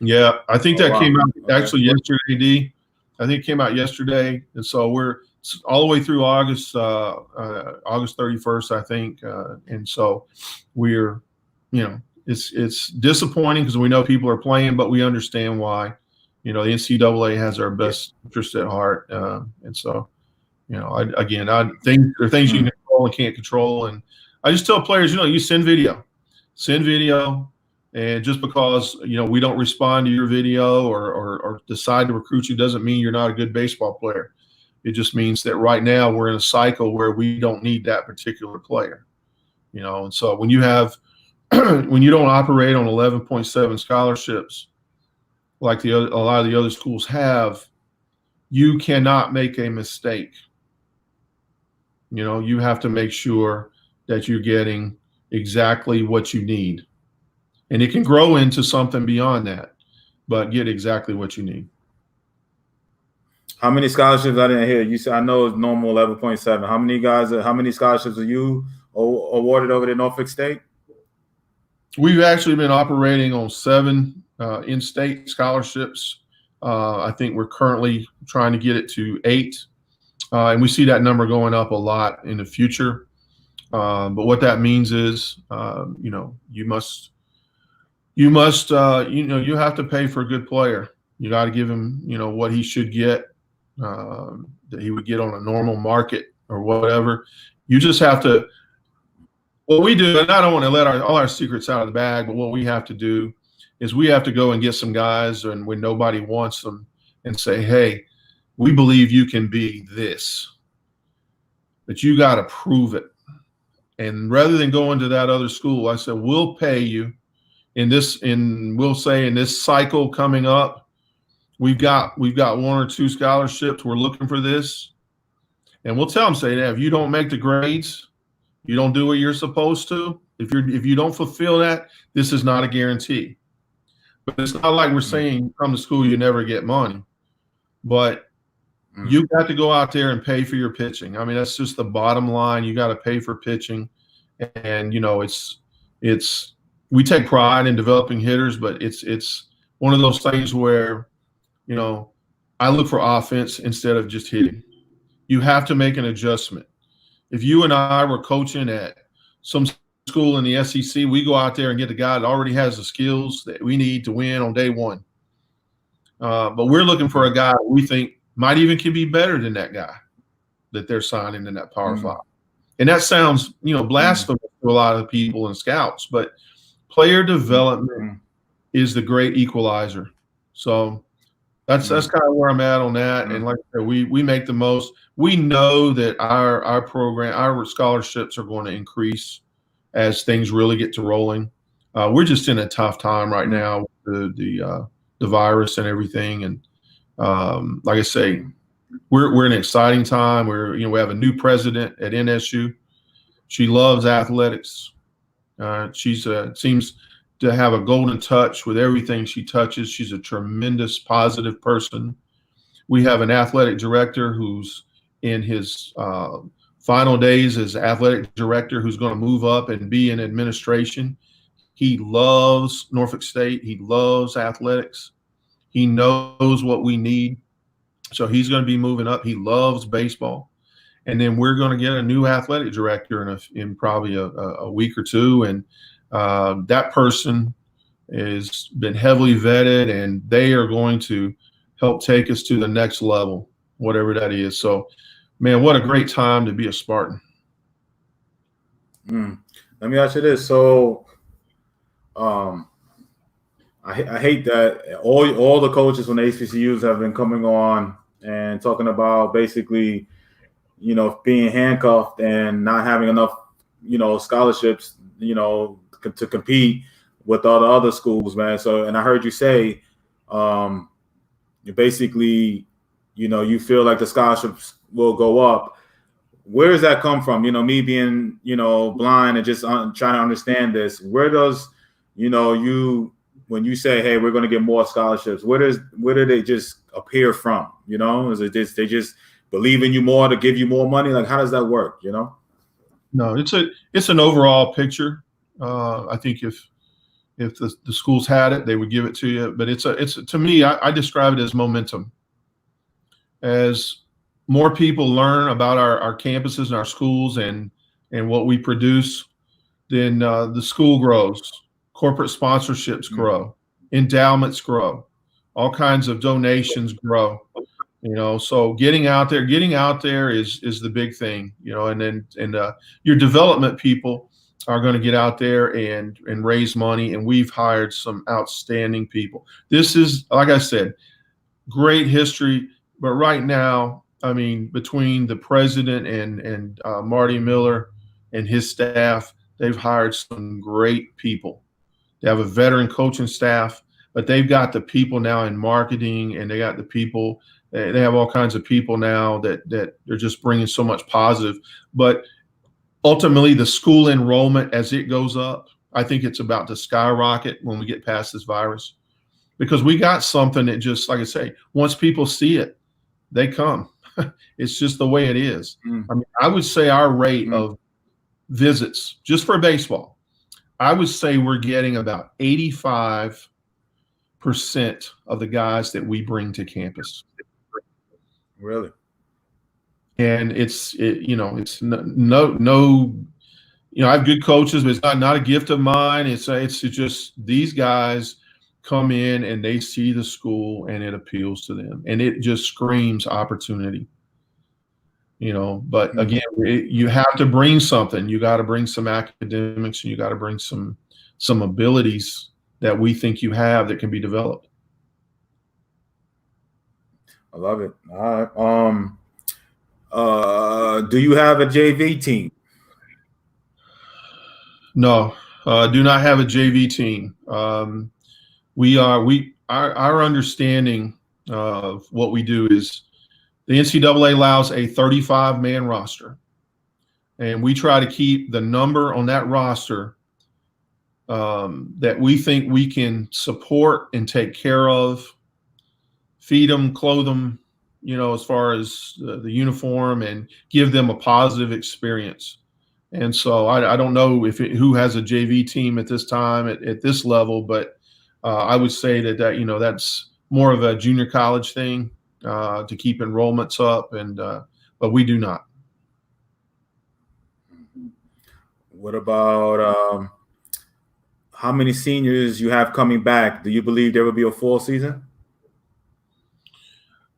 Yeah, I think that came out actually yesterday, D. I think it came out yesterday. And so we're all the way through August 31st, I think. And so we're, it's disappointing because we know people are playing, but we understand why. The NCAA has our best interest at heart. And so, there are things you can control and can't control. And I just tell players, you send video. And just because, we don't respond to your video or decide to recruit you doesn't mean you're not a good baseball player. It just means that right now we're in a cycle where we don't need that particular player, And so when you have, when you don't operate on 11.7 scholarships like a lot of the other schools have, you cannot make a mistake. You have to make sure that you're getting exactly what you need. And it can grow into something beyond that, but get exactly what you need. How many scholarships? I didn't hear you said. I know it's normal 11.7. How many scholarships are you awarded over at Norfolk State? We've actually been operating on 7 in-state scholarships. I think we're currently trying to get it to 8, and we see that number going up a lot in the future. But what that means is, you have to pay for a good player. You got to give him, what he should get, that he would get on a normal market or whatever. You just have to. What we do, and I don't want to let all our secrets out of the bag, but what we have to do is we have to go and get some guys, and when nobody wants them, and say, hey, we believe you can be this, but you got to prove it. And rather than going to that other school, I said, we'll pay you we'll say in this cycle coming up, we've got 1 or 2 scholarships. We're looking for this. And we'll tell them, say that if you don't make the grades, you don't do what you're supposed to. If you don't fulfill that, this is not a guarantee. But it's not like we're saying come to school, you never get money. But you got to go out there and pay for your pitching. I mean, that's just the bottom line. You got to pay for pitching. And, we take pride in developing hitters, but it's one of those things where, I look for offense instead of just hitting. You have to make an adjustment. If you and I were coaching at some school in the SEC, we go out there and get the guy that already has the skills that we need to win on day one. But we're looking for a guy we think might even can be better than that guy that they're signing in that Power Mm. 5. And that sounds, blasphemous to a lot of people and scouts, but player development is the great equalizer. So that's kind of where I'm at on that. And like I said, we make the most. We know that our program, our scholarships are going to increase as things really get to rolling. We're just in a tough time right now with the virus and everything. And like I say, we're in an exciting time. We have a new president at NSU. She loves athletics. She's seems to have a golden touch with everything she touches. She's a tremendous positive person. We have an athletic director who's in his final days as athletic director, who's going to move up and be in administration. He loves Norfolk State. He loves athletics. He knows what we need. So he's going to be moving up. He loves baseball. And then we're going to get a new athletic director in probably a week or two. And that person has been heavily vetted, and they are going to help take us to the next level, whatever that is. So, man, what a great time to be a Spartan. Let me ask you this. So, I hate that all the coaches from the HBCUs have been coming on and talking about basically, being handcuffed and not having enough, scholarships, to compete with all the other schools, man. So, and I heard you say, you basically, you feel like the scholarships will go up. Where does that come from? Me being, blind and just trying to understand this. Where does, when you say, hey, we're going to get more scholarships, where do they just appear from? Is it just, they just believe in you more to give you more money? Like, how does that work? No, it's an overall picture. I think if the schools had it, they would give it to you. But it's to me, I describe it as momentum. As more people learn about our campuses and our schools and what we produce, then the school grows, corporate sponsorships grow, endowments grow, all kinds of donations grow. So getting out there is the big thing. And your development people are going to get out there and raise money, and we've hired some outstanding people. This is, like I said, great history. But right now, I mean, between the president and Marty Miller and his staff, they've hired some great people. They have a veteran coaching staff, but they've got the people now in marketing, and they got the people. They have all kinds of people now that they're just bringing so much positive. But ultimately, the school enrollment, as it goes up, I think it's about to skyrocket when we get past this virus, because we got something that just, like I say, once people see it, they come. It's just the way it is. I mean, I would say our rate of visits just for baseball, I would say we're getting about 85% of the guys that we bring to campus. Really? And it's no, I have good coaches, but it's not a gift of mine. It's just these guys come in and they see the school and it appeals to them, and it just screams opportunity. But again, you have to bring something. You got to bring some academics, and you got to bring some abilities that we think you have that can be developed. I love it. All right. Do you have a JV team? No, do not have a JV team. Our understanding of what we do is the NCAA allows a 35-man roster, and we try to keep the number on that roster that we think we can support and take care of, feed them, clothe them, as far as the uniform, and give them a positive experience. And so I don't know who has a JV team at this time at this level, but I would say that that's more of a junior college thing to keep enrollments up, but we do not. What about how many seniors you have coming back? Do you believe there will be a full season?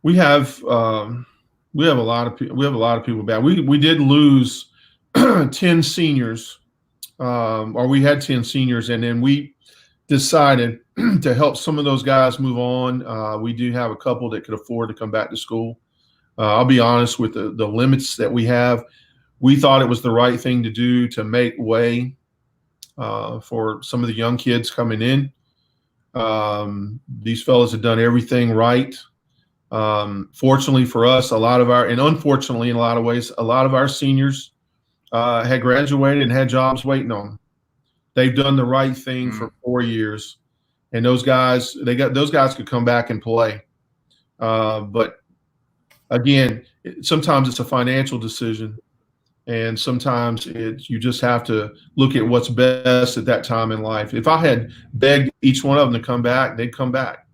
We have we have a lot of we have a lot of people back. We did lose 10 seniors, or we had 10 seniors, and then we decided to help some of those guys move on. We do have a couple that could afford to come back to school. I'll be honest with the limits that we have. We thought it was the right thing to do to make way for some of the young kids coming in. These fellows have done everything right. Fortunately for us, and unfortunately in a lot of ways, a lot of our seniors had graduated and had jobs waiting on them. They've done the right thing for 4 years, and those guys could come back and play. But again, sometimes it's a financial decision, and sometimes you just have to look at what's best at that time in life. If I had begged each one of them to come back, they'd come back.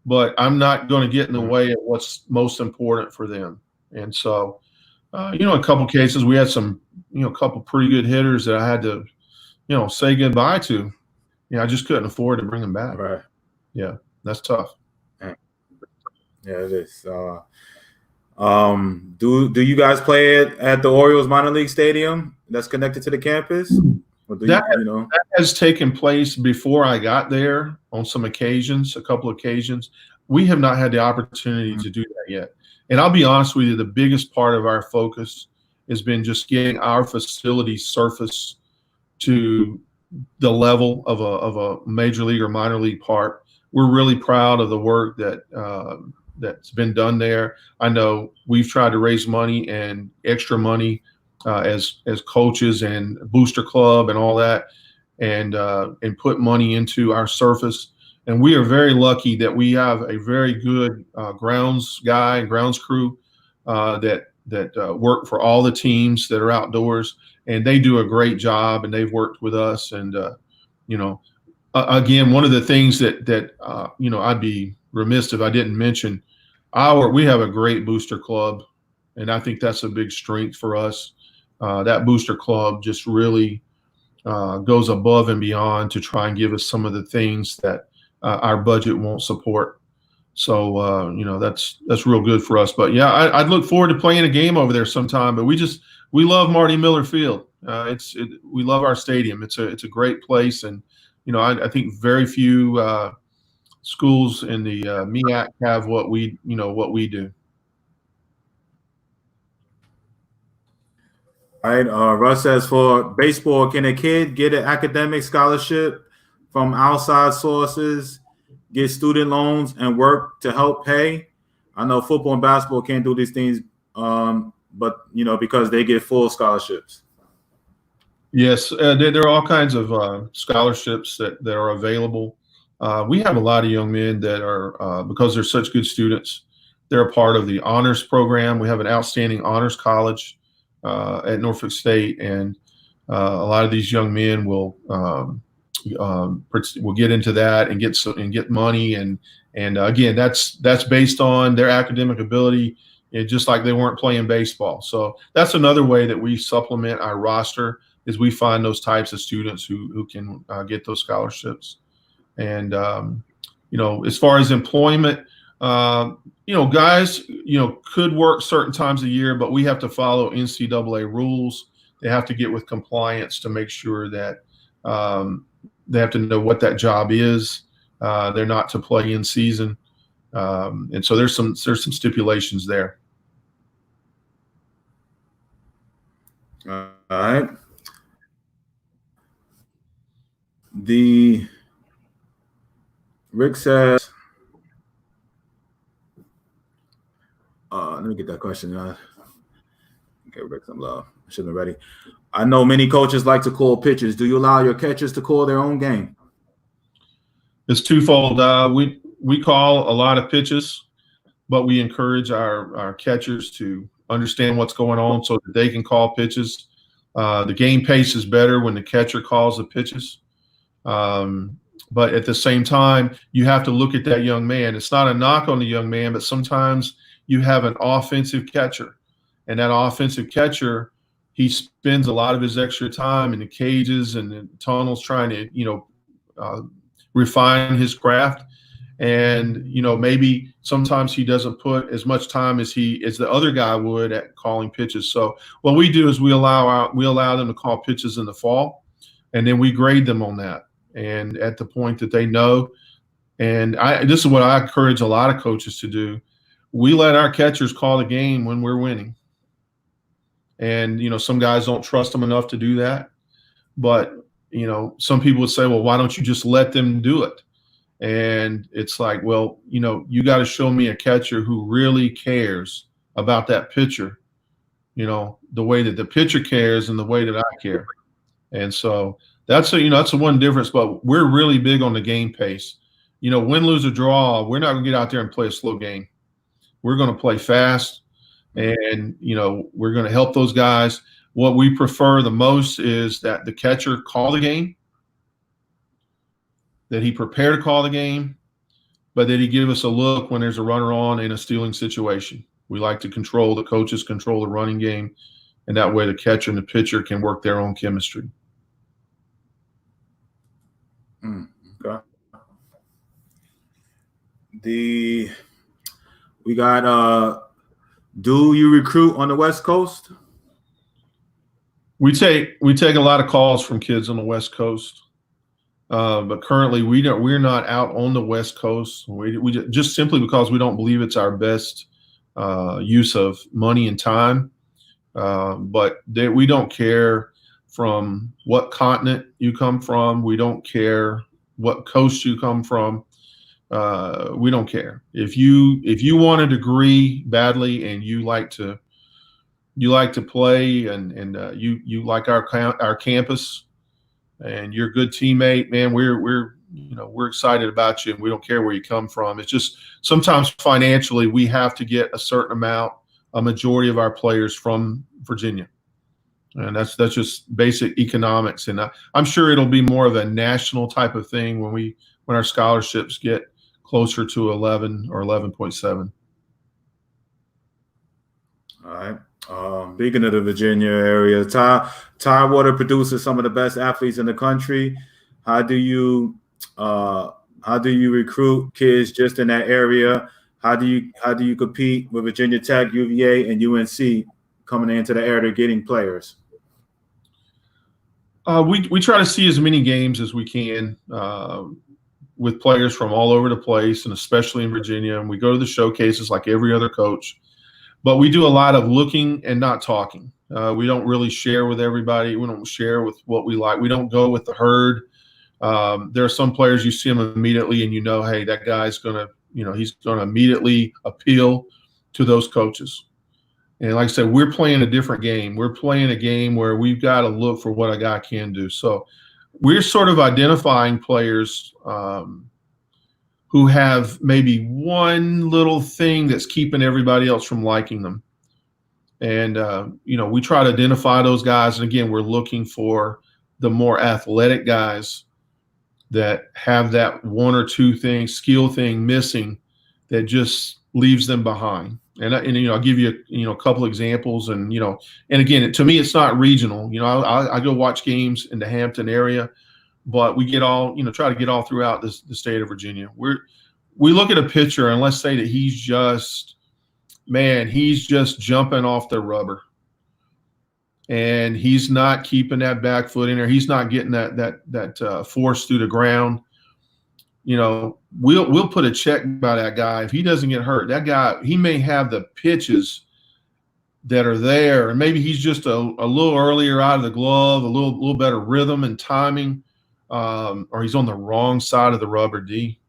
But I'm not going to get in the way of what's most important for them. And so, a couple cases we had some, a couple pretty good hitters that I had to, say goodbye to. I just couldn't afford to bring them back. Right. Yeah, that's tough. Yeah, it is. Do you guys play it at the Orioles minor league stadium that's connected to the campus? Or That has taken place before I got there on some occasions, a couple occasions. We have not had the opportunity to do that yet. And I'll be honest with you, the biggest part of our focus has been just getting our facility surface to the level of a major league or minor league park. We're really proud of the work that's been done there. I know we've tried to raise money and extra money as coaches and booster club and all that, and put money into our surface. And we are very lucky that we have a very good grounds guy and grounds crew that work for all the teams that are outdoors, and they do a great job. And they've worked with us. And again, one of the things that I'd be remiss if I didn't mention, we have a great booster club, and I think that's a big strength for us. That booster club just really goes above and beyond to try and give us some of the things that our budget won't support. So that's real good for us. But yeah, I'd look forward to playing a game over there sometime. But we love Marty Miller Field. We love our stadium. It's a great place, and I think very few schools in the MEAC have what we do. All right. Russ says, for baseball, can a kid get an academic scholarship from outside sources, get student loans, and work to help pay? I know football and basketball can't do these things, but because they get full scholarships. Yes, there are all kinds of scholarships that are available. We have a lot of young men that are, because they're such good students, they're a part of the honors program. We have an outstanding honors college at Norfolk State, and a lot of these young men will get into that and get money, and again, that's based on their academic ability, just like they weren't playing baseball. So that's another way that we supplement our roster, is we find those types of students who can get those scholarships. And as far as employment, guys, could work certain times of year, but we have to follow NCAA rules. They have to get with compliance to make sure that they have to know what that job is. They're not to play in season, and so there's some stipulations there. All right. Rick says, let me get that question. Okay, Rick, some love. I should have been ready. I know many coaches like to call pitches. Do you allow your catchers to call their own game? It's twofold. We call a lot of pitches, but we encourage our catchers to understand what's going on so that they can call pitches. The game pace is better when the catcher calls the pitches. But at the same time, you have to look at that young man. It's not a knock on the young man, but sometimes you have an offensive catcher, and that offensive catcher, he spends a lot of his extra time in the cages and the tunnels trying to, refine his craft. And, maybe sometimes he doesn't put as much time as the other guy would at calling pitches. So what we do is we allow them to call pitches in the fall, and then we grade them on that. And at the point that they know, and this is what I encourage a lot of coaches to do, we let our catchers call the game when we're winning. And, some guys don't trust them enough to do that. But, some people would say, well, why don't you just let them do it? And it's like, well, you got to show me a catcher who really cares about that pitcher, the way that the pitcher cares and the way that I care. And so that's the one difference. But we're really big on the game pace. Win, lose, or draw, we're not going to get out there and play a slow game. We're going to play fast, and, we're going to help those guys. What we prefer the most is that the catcher call the game, that he prepare to call the game, but that he give us a look when there's a runner on in a stealing situation. We like to the coaches control the running game, and that way the catcher and the pitcher can work their own chemistry. Okay. We got do you recruit on the West Coast? We take a lot of calls from kids on the West Coast. But currently we're not out on the West Coast. We just simply because we don't believe it's our best use of money and time. But we don't care from what continent you come from. We don't care what coast you come from. We don't care. If you want a degree badly and you like to play and you like our campus, and you're a good teammate, man, we're excited about you, and we don't care where you come from. It's just sometimes financially we have to get a majority of our players from Virginia. And that's just basic economics. And I'm sure it'll be more of a national type of thing when our scholarships get closer to 11 or 11.7. All right. Speaking of the Virginia area, Tidewater produces some of the best athletes in the country. How do you recruit kids just in that area? How do you compete with Virginia Tech, UVA, and UNC coming into the area getting players? We try to see as many games as we can with players from all over the place, and especially in Virginia. And we go to the showcases like every other coach. But we do a lot of looking and not talking. We don't really share with everybody. We don't share with what we like. We don't go with the herd. There are some players you see them immediately and hey, that guy's he's going to immediately appeal to those coaches. And like I said, we're playing a different game. We're playing a game where we've got to look for what a guy can do. So we're sort of identifying players who have maybe one little thing that's keeping everybody else from liking them. And, we try to identify those guys. And again, we're looking for the more athletic guys that have that one or two skill thing missing that just leaves them behind. And I'll give you, a couple examples. And, and again, to me, it's not regional. I go watch games in the Hampton area, but we get try to get all throughout the state of Virginia. We look at a pitcher and let's say that he's just jumping off the rubber, and he's not keeping that back foot in there. He's not getting that force through the ground. We'll put a check by that guy. If he doesn't get hurt, that guy, he may have the pitches that are there, and maybe he's just a little earlier out of the glove, a little better rhythm and timing, or he's on the wrong side of the rubber D.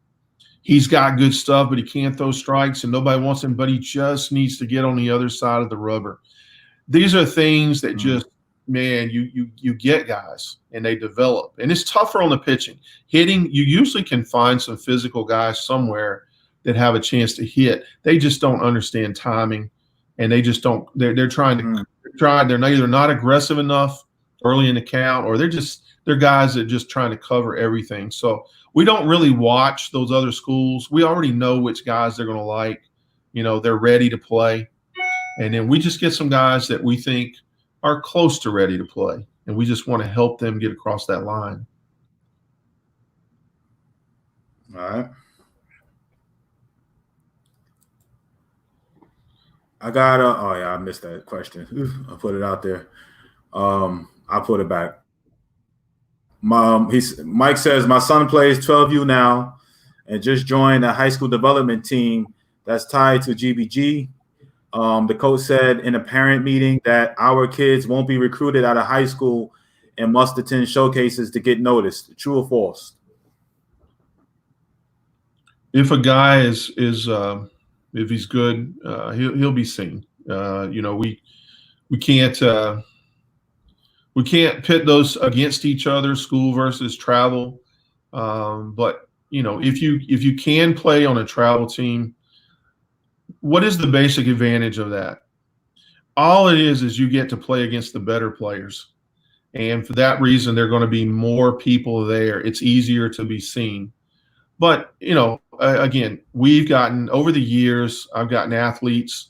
He's got good stuff, but he can't throw strikes, and nobody wants him, but he just needs to get on the other side of the rubber. These are things that just, man, you get guys, and they develop. And it's tougher on the pitching. Hitting, you usually can find some physical guys somewhere that have a chance to hit. They just don't understand timing, and they just don't – they're trying to they're either not aggressive enough early in the count, or they're guys that are just trying to cover everything. So we don't really watch those other schools. We already know which guys they're going to like. They're ready to play. And then we just get some guys that we think are close to ready to play, and we just want to help them get across that line. All right. I got a. Oh yeah, I missed that question. I put it out there. I put it back. Mike says my son plays 12U now, and just joined a high school development team that's tied to GBG. The coach said in a parent meeting that our kids won't be recruited out of high school and must attend showcases to get noticed. True or false? If a guy is if he's good, he'll be seen. We can't pit those against each other, school versus travel. But if you can play on a travel team, what is the basic advantage of that? All it is you get to play against the better players. And for that reason, there are going to be more people there. It's easier to be seen. But, again, we've gotten over the years, I've gotten athletes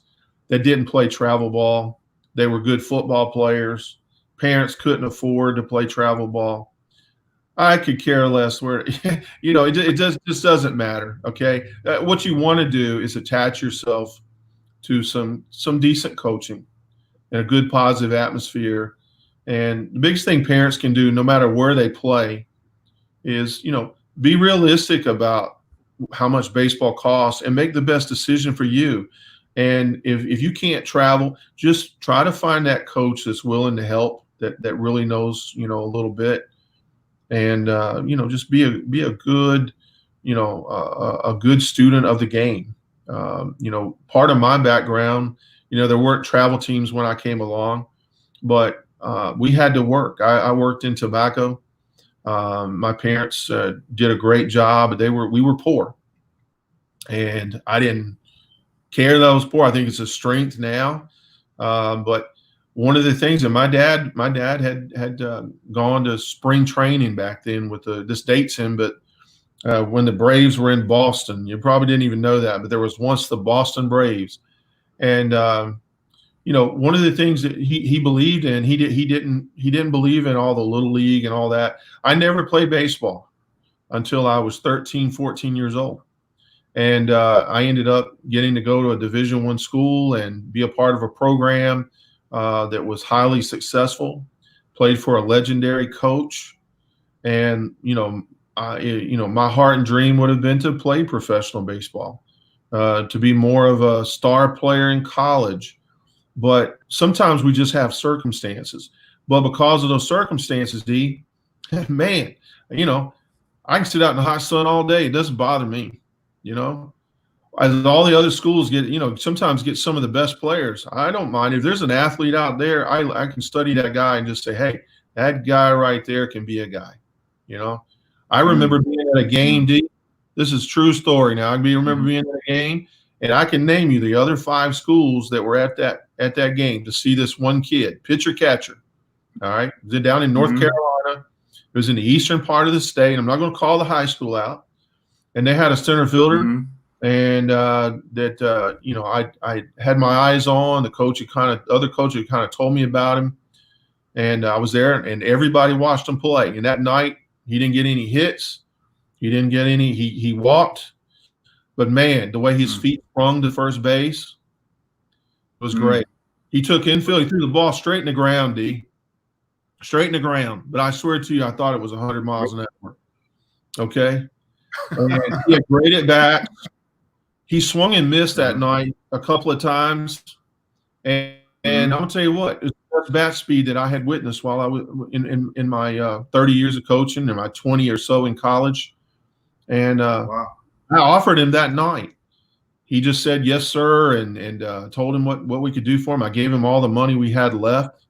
that didn't play travel ball. They were good football players. Parents couldn't afford to play travel ball. I could care less where, it just doesn't matter. Okay. What you want to do is attach yourself to some decent coaching and a good positive atmosphere. And the biggest thing parents can do, no matter where they play, is, be realistic about how much baseball costs and make the best decision for you. And if you can't travel, just try to find that coach that's willing to help, that really knows, a little bit. And, just be a good, a good student of the game. Part of my background, there weren't travel teams when I came along, but we had to work. I worked in tobacco. My parents did a great job. We were poor, and I didn't care that I was poor. I think it's a strength now. But one of the things that my dad had gone to spring training back then with this dates him, but when the Braves were in Boston, you probably didn't even know that, but there was once the Boston Braves, and one of the things that he believed in, he didn't believe in all the little league and all that. I never played baseball until I was 13, 14 years old. And I ended up getting to go to a Division I school and be a part of a program that was highly successful, played for a legendary coach. And, my heart and dream would have been to play professional baseball, to be more of a star player in college. But sometimes we just have circumstances. But because of those circumstances, D, man, I can sit out in the hot sun all day. It doesn't bother me, As all the other schools get, sometimes get some of the best players. I don't mind. If there's an athlete out there, I can study that guy and just say, hey, that guy right there can be a guy. I remember being at a game, D. This is true story now. I remember being at a game, and I can name you the other 5 schools that were at that game to see this one kid, pitcher catcher. All right. It was down in North Carolina. It was in the eastern part of the state. I'm not going to call the high school out. And they had a center fielder, and I had my eyes on. The other coach had kind of told me about him, and I was there, and everybody watched him play. And that night, he didn't get any hits. He didn't get any. He walked. But, man, the way his feet sprung to first base was great. He took infield. He threw the ball straight in the ground, D. Straight in the ground. But I swear to you, I thought it was 100 miles an hour. Okay? And he had great at bat. He swung and missed that night a couple of times. And I'm going to tell you what, it was the best bat speed that I had witnessed while I was in my 30 years of coaching and my 20 or so in college. And wow. I offered him that night. He just said, yes, sir, and told him what we could do for him. I gave him all the money we had left.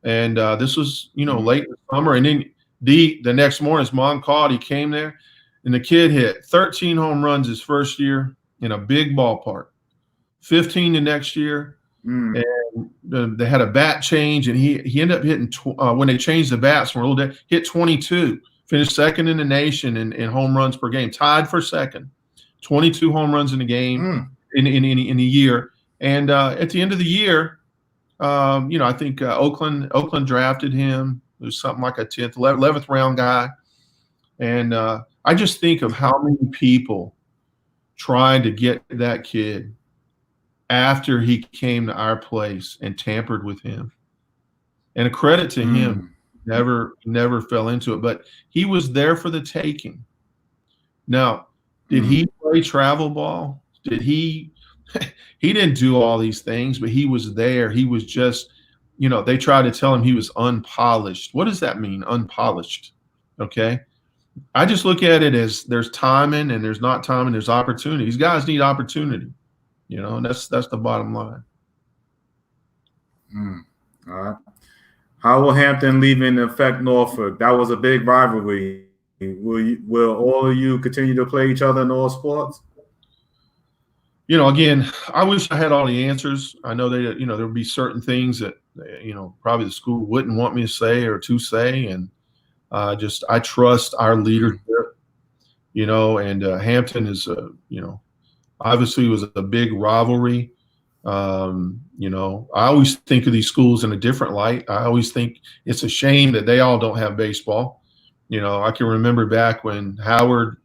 And this was, late in the summer. And then the next morning, his mom called. He came there, and the kid hit 13 home runs his first year in a big ballpark, 15 the next year. And they had a bat change, and he ended up hitting, when they changed the bats from a little bit, hit 22. Finished second in the nation in home runs per game, tied for second, 22 home runs in a game in a year. And at the end of the year, I think Oakland drafted him. It was something like a 10th, 11th round guy. And I just think of how many people tried to get that kid after he came to our place and tampered with him. And a credit to him, never fell into it. But he was there for the taking. Now, did he play travel ball? Did he? He didn't do all these things, but he was there. He was just, they tried to tell him he was unpolished. What does that mean, unpolished? Okay. I just look at it as there's timing and there's not timing, there's opportunity. These guys need opportunity, and that's the bottom line. All right. How will Hampton leaving affect Norfolk? That was a big rivalry. Will all of you continue to play each other in all sports? Again, I wish I had all the answers. I know that, there would be certain things that, probably the school wouldn't want me to say or to say. And I trust our leadership, and Hampton is, obviously was a big rivalry. I always think of these schools in a different light. I always think it's a shame that they all don't have baseball. I can remember back when Howard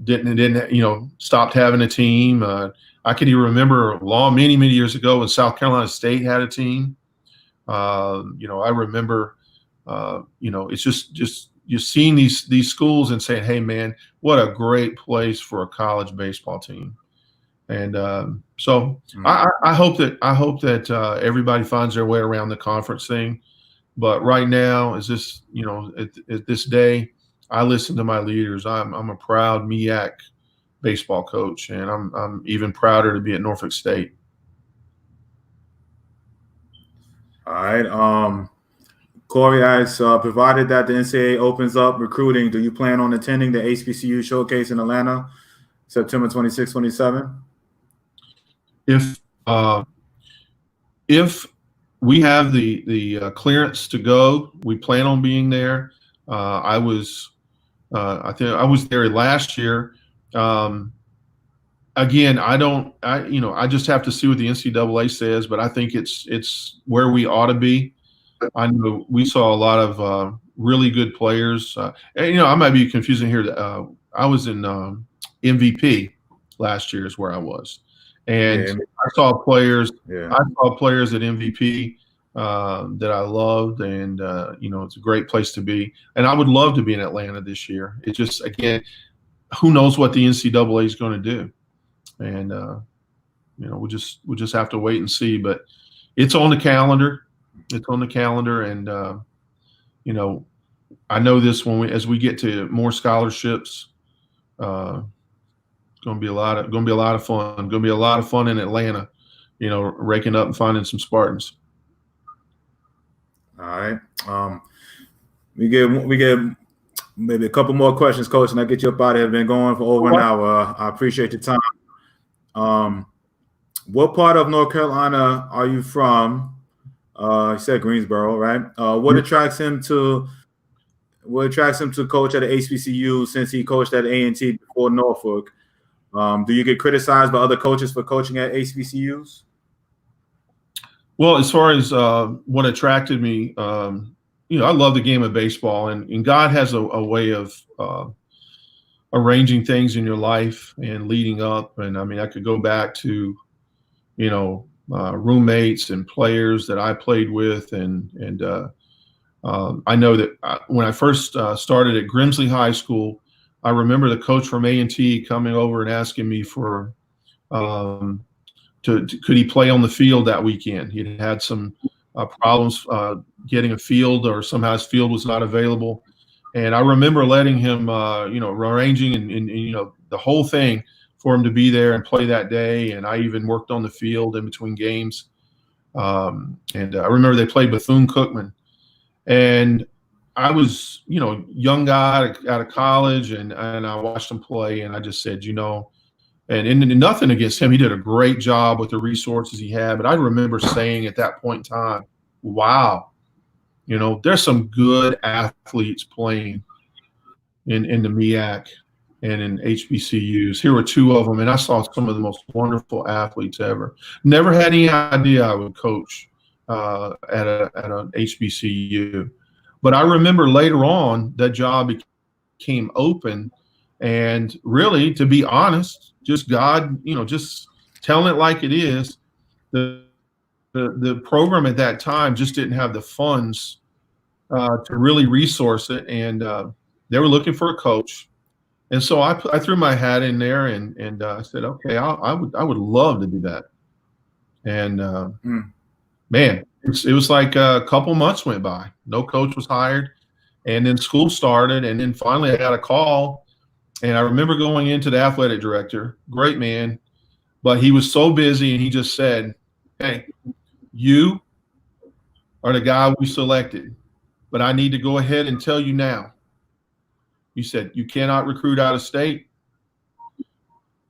didn't stopped having a team. I can even remember many years ago when South Carolina State had a team. I remember it's just you're seeing these schools and saying, hey man, what a great place for a college baseball team. And so I hope that everybody finds their way around the conference thing. But right now, is this, at this day, I listen to my leaders. I'm a proud MEAC baseball coach, and I'm even prouder to be at Norfolk State. All right. Corey asks, provided that the NCAA opens up recruiting, do you plan on attending the HBCU showcase in Atlanta, September 26, 27? If we have the clearance to go, we plan on being there. I think I was there last year. Again, I just have to see what the NCAA says, but I think it's where we ought to be. I know we saw a lot of really good players. And, I might be confusing here. I was in MVP last year is where I was. And I saw players. Yeah. I saw players at MVP that I loved, and it's a great place to be. And I would love to be in Atlanta this year. It just, again, who knows what the NCAA is going to do, and we'll just have to wait and see. But it's on the calendar. It's on the calendar, and I know this as we get to more scholarships. Going to be a lot of fun. Going to be a lot of fun in Atlanta, raking up and finding some Spartans. All right. We get maybe a couple more questions, Coach, and I get you up out of here. Been going for over an hour. I appreciate your time. What part of North Carolina are you from? He said Greensboro, right? What attracts him to coach at the HBCU since he coached at A&T before Norfolk? Do you get criticized by other coaches for coaching at HBCUs? Well, as far as what attracted me, I love the game of baseball, and God has a way of arranging things in your life and leading up. And I mean, I could go back to, roommates and players that I played with, and I know that when I first started at Grimsley High School, I remember the coach from A&T coming over and asking me for could he play on the field that weekend. He had some problems getting a field, or somehow his field was not available. And I remember letting him, arranging and the whole thing for him to be there and play that day. And I even worked on the field in between games. And I remember they played Bethune-Cookman. And I was, young guy out of college, and I watched him play, and I just said, and nothing against him. He did a great job with the resources he had. But I remember saying at that point in time, wow, there's some good athletes playing in the MEAC and in HBCUs. Here were two of them, and I saw some of the most wonderful athletes ever. Never had any idea I would coach at an HBCU. But I remember later on that job became open, and really, to be honest, just God, just talent like it is, the program at that time just didn't have the funds to really resource it, and they were looking for a coach. And so I threw my hat in there and I said, okay, I would love to do that. And man, it was like a couple months went by. No coach was hired, and then school started, and then finally I got a call, and I remember going into the athletic director, great man, but he was so busy, and he just said, "Hey, you are the guy we selected, but I need to go ahead and tell you now." He said, "You cannot recruit out of state.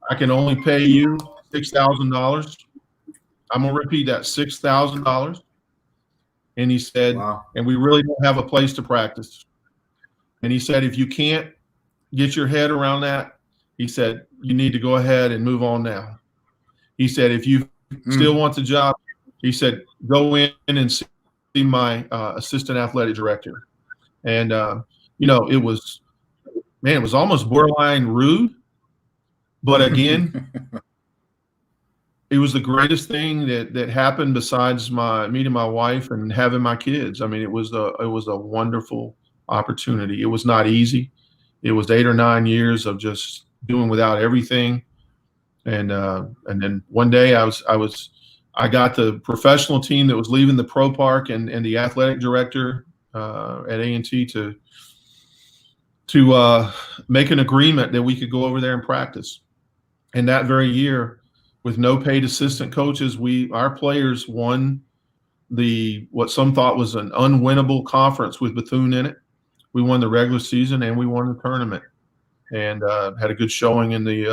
I can only pay you $6,000. I'm going to repeat that, $6,000. And he said, Wow. and we really don't have a place to practice. And he said, if you can't get your head around that, he said, you need to go ahead and move on now. He said, if you still want the job, he said, go in and see my assistant athletic director." And, it was, man, it was almost borderline rude. But again, it was the greatest thing that happened besides meeting my wife and having my kids. I mean, it was a wonderful opportunity. It was not easy. It was 8 or 9 years of just doing without everything. And then one day I got the professional team that was leaving the pro park and the athletic director at A&T to make an agreement that we could go over there and practice. And that very year, with no paid assistant coaches, our players won what some thought was an unwinnable conference with Bethune in it. We won the regular season and we won the tournament, and had a good showing in the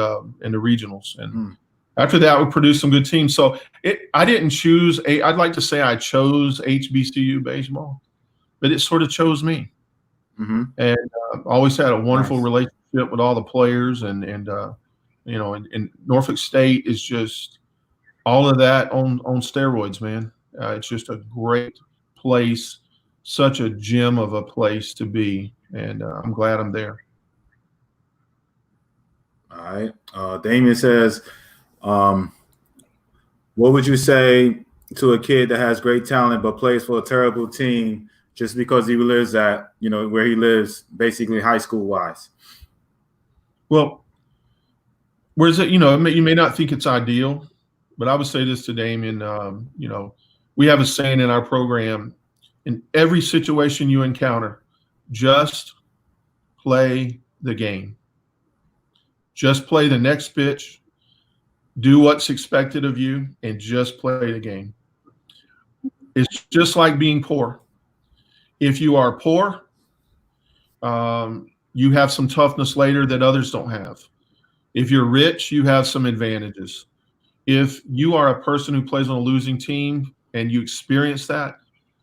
regionals. And after that, we produced some good teams. So I didn't choose. I'd like to say I chose HBCU baseball, but it sort of chose me. And always had a wonderful relationship with all the players, and Norfolk State is just all of that on steroids, man. It's just a great place, such a gem of a place to be, and I'm glad I'm there. All right. Damien says, what would you say to a kid that has great talent but plays for a terrible team just because he lives at, where he lives, basically high school wise? Well, whereas you may not think it's ideal, but I would say this to Damien. We have a saying in our program: in every situation you encounter, just play the game. Just play the next pitch. Do what's expected of you, and just play the game. It's just like being poor. If you are poor, you have some toughness later that others don't have. If you're rich, you have some advantages. If you are a person who plays on a losing team and you experience that,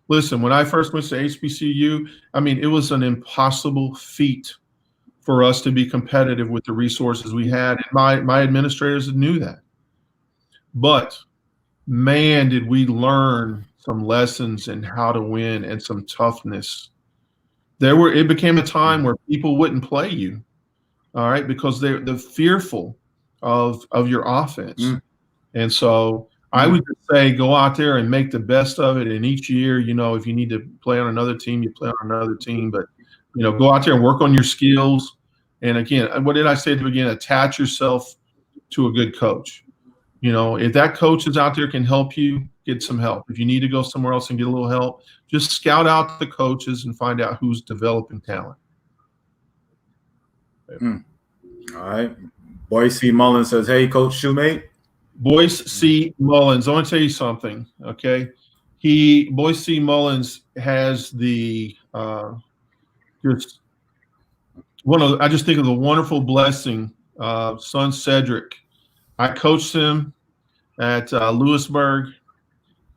listen, when I first went to HBCU, I mean, it was an impossible feat for us to be competitive with the resources we had. And my administrators knew that. But man, did we learn some lessons in how to win and some toughness. It became a time where people wouldn't play you, all right, because they're fearful of your offense. And so I would just say go out there and make the best of it. And each year, if you need to play on another team, you play on another team. But, go out there and work on your skills. And again, what did I say at the beginning? Attach yourself to a good coach. If that coach is out there can help you, get some help. If you need to go somewhere else and get a little help, just scout out the coaches and find out who's developing talent. All right. Boyce C. Mullins says, hey, Coach Shumate. Boyce C. Mullins, I want to tell you something, okay? Boyce C. Mullins has I just think of the wonderful blessing of son Cedric. I coached him at Lewisburg.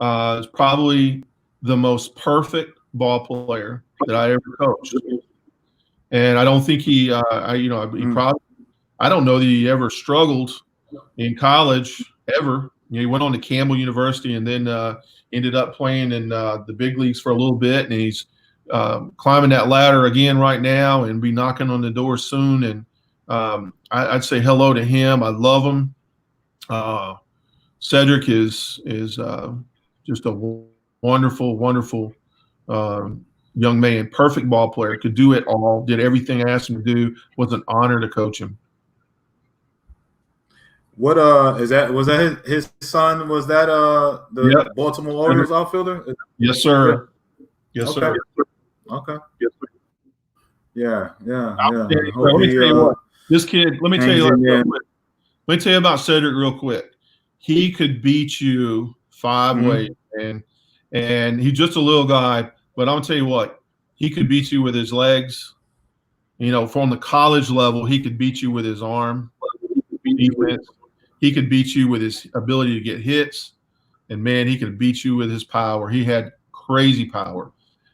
Is probably the most perfect ball player that I ever coached. And I don't think he probably, I don't know that he ever struggled in college ever. He went on to Campbell University and then ended up playing in the big leagues for a little bit. And he's climbing that ladder again right now and be knocking on the door soon. And I'd say hello to him. I love him. Cedric is just a wonderful, wonderful young man, perfect ball player, could do it all, did everything I asked him to do. Was an honor to coach him. What is that? Was that his son? Was that the Baltimore Orioles outfielder? Yes, sir. Yes, okay. sir. Okay. Yes, sir. Yeah. Let me tell you what. This kid. Let me tell you real quick. Let me tell you about Cedric real quick. He could beat you 5 ways, man. And he's just a little guy, but I'm gonna tell you what. He could beat you with his legs. From the college level, he could beat you with his arm defense. He could beat you with his ability to get hits, and man, he could beat you with his power. He had crazy power.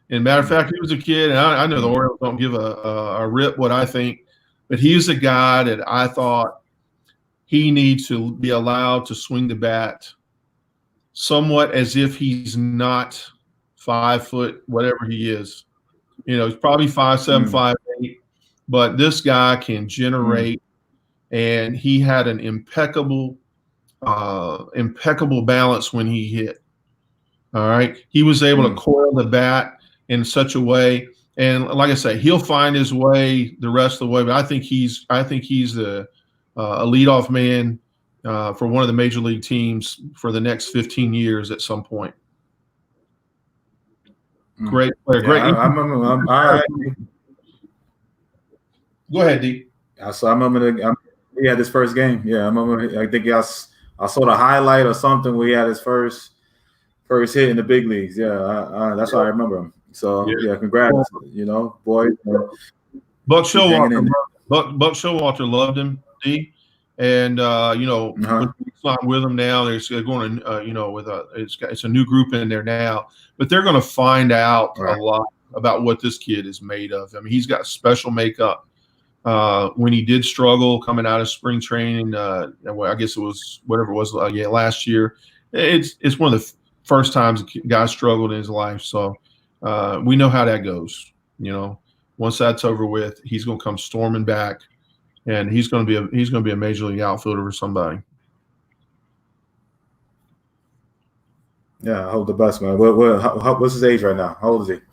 And matter of fact, he was a kid, and I know the Orioles don't give a rip what I think, but he's a guy that I thought he needs to be allowed to swing the bat somewhat as if he's not 5 foot, whatever he is. He's probably 5'7", 5'8", but this guy can generate. And he had an impeccable balance when he hit. All right. He was able to coil the bat in such a way. And like I say, he'll find his way the rest of the way. But I think he's a leadoff man for one of the major league teams for the next 15 years at some point. Great player. Great. I remember. Go ahead, D. So I remember he had his first game. Yeah, I remember. I think I saw the highlight or something where he had his first hit in the big leagues. Yeah, that's how I remember him. So yeah, congrats, boy. Buck Showalter loved him, D, and when he's not with him now, they're going to it's a new group in there now, but they're going to find out a lot about what this kid is made of. I mean, he's got special makeup. When he did struggle coming out of spring training, I guess it was whatever it was, last year. It's one of the first times a guy struggled in his life. So we know how that goes. Once that's over with, he's going to come storming back, and he's going to be a major league outfielder for somebody. Yeah, I hope the best, man. What's his age right now? How old is he?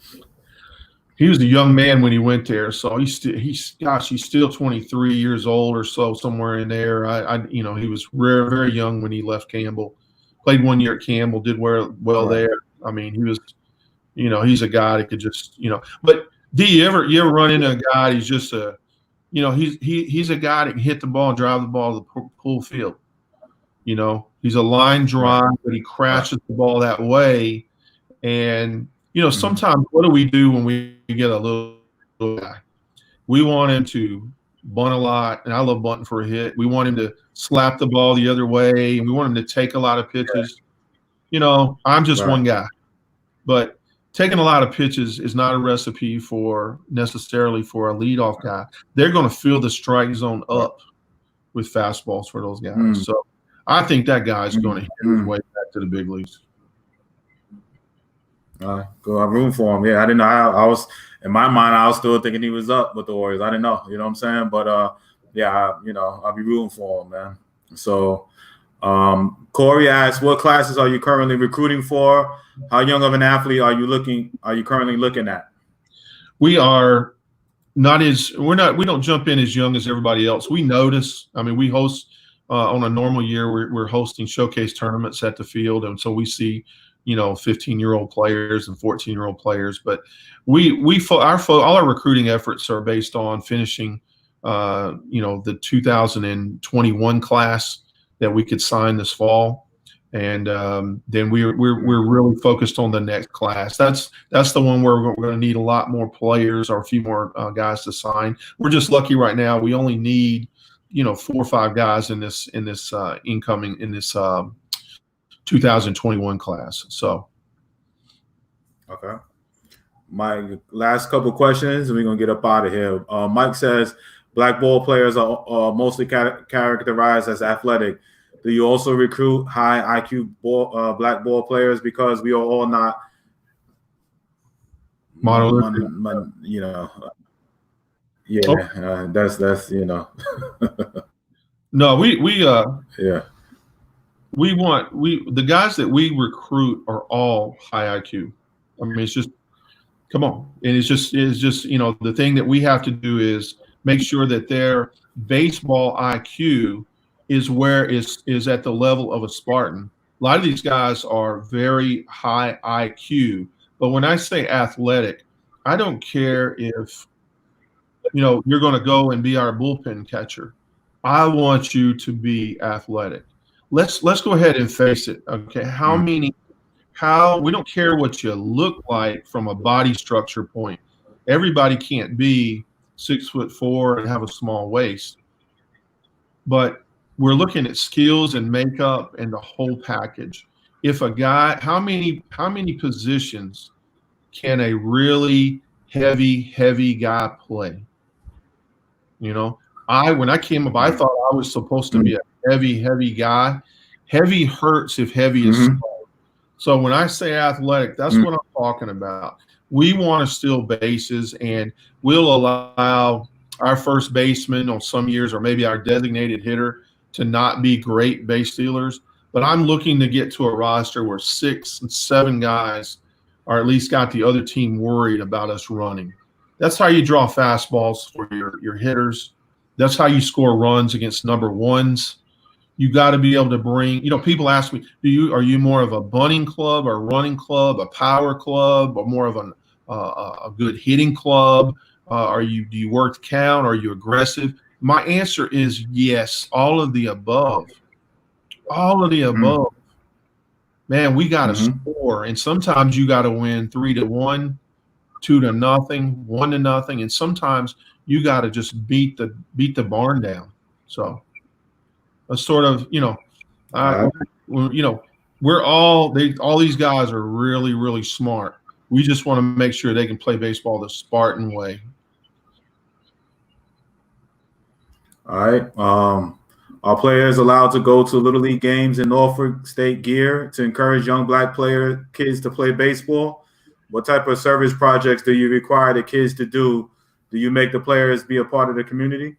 He was a young man when he went there, so he's still 23 years old or so, somewhere in there. He was very young when he left Campbell. Played 1 year at Campbell, did well there. I mean, he was, he's a guy that could just, But D, you ever run into a guy? He's just he's a guy that can hit the ball and drive the ball to the pull field. He's a line drive, but he crashes the ball that way, and. Sometimes what do we do when we get a little guy? We want him to bunt a lot, and I love bunting for a hit. We want him to slap the ball the other way, and we want him to take a lot of pitches. I'm just one guy. But taking a lot of pitches is not a recipe necessarily for a leadoff guy. They're going to fill the strike zone up with fastballs for those guys. So I think that guy's going to hit his way back to the big leagues. Go. I'm rooting for him. Yeah, I didn't know. I was in my mind. I was still thinking he was up with the Warriors. I didn't know. You know what I'm saying? But I'll be rooting for him, man. So, Corey asks, "What classes are you currently recruiting for? How young of an athlete are you currently looking at?" We are not we don't jump in as young as everybody else. We notice. I mean, we host on a normal year. We're hosting showcase tournaments at the field, and so we see. 15-year-old players and 14-year-old players, but all our recruiting efforts are based on finishing, the 2021 class that we could sign this fall, and then we're really focused on the next class. That's the one where we're going to need a lot more players or a few more guys to sign. We're just lucky right now. We only need 4 or 5 guys in this 2021 class. So, okay. My last couple questions, and we're gonna get up out of here. Mike says, "Black ball players are mostly characterized as athletic. Do you also recruit high IQ black ball players because we are all not monolithic?" That's No, we the guys that we recruit are all high IQ. I mean, it's just come on, and it's just the thing that we have to do is make sure that their baseball IQ is at the level of a Spartan. A lot of these guys are very high IQ, but when I say athletic, I don't care if you're going to go and be our bullpen catcher. I want you to be athletic. Let's go ahead and face it. Okay, how we don't care what you look like from a body structure point. Everybody can't be 6'4" and have a small waist, but we're looking at skills and makeup and the whole package. If a guy, how many positions can a really heavy guy play? When I came up, I thought I was supposed to be a heavy guy. Heavy hurts if heavy is slow. So when I say athletic, that's what I'm talking about. We want to steal bases, and we'll allow our first baseman on some years, or maybe our designated hitter, to not be great base stealers. But I'm looking to get to a roster where 6 and 7 guys are at least got the other team worried about us running. That's how you draw fastballs for your hitters. That's how you score runs against number ones. You got to be able to bring. People ask me, are you more of a bunting club, or running club, a power club, or more of a good hitting club? Do you work the count? Are you aggressive? My answer is yes, all of the above. All of the above. Man, we got to score, and sometimes you got to win 3-1, 2-0, 1-0, and sometimes you got to just beat the barn down. So a sort of, we're all these guys are really smart. We just want to make sure they can play baseball the Spartan way. All right. Are players allowed to go to Little League games in Norfolk State gear to encourage young Black kids to play baseball? What type of service projects do you require the kids to do? Do you make the players be a part of the community?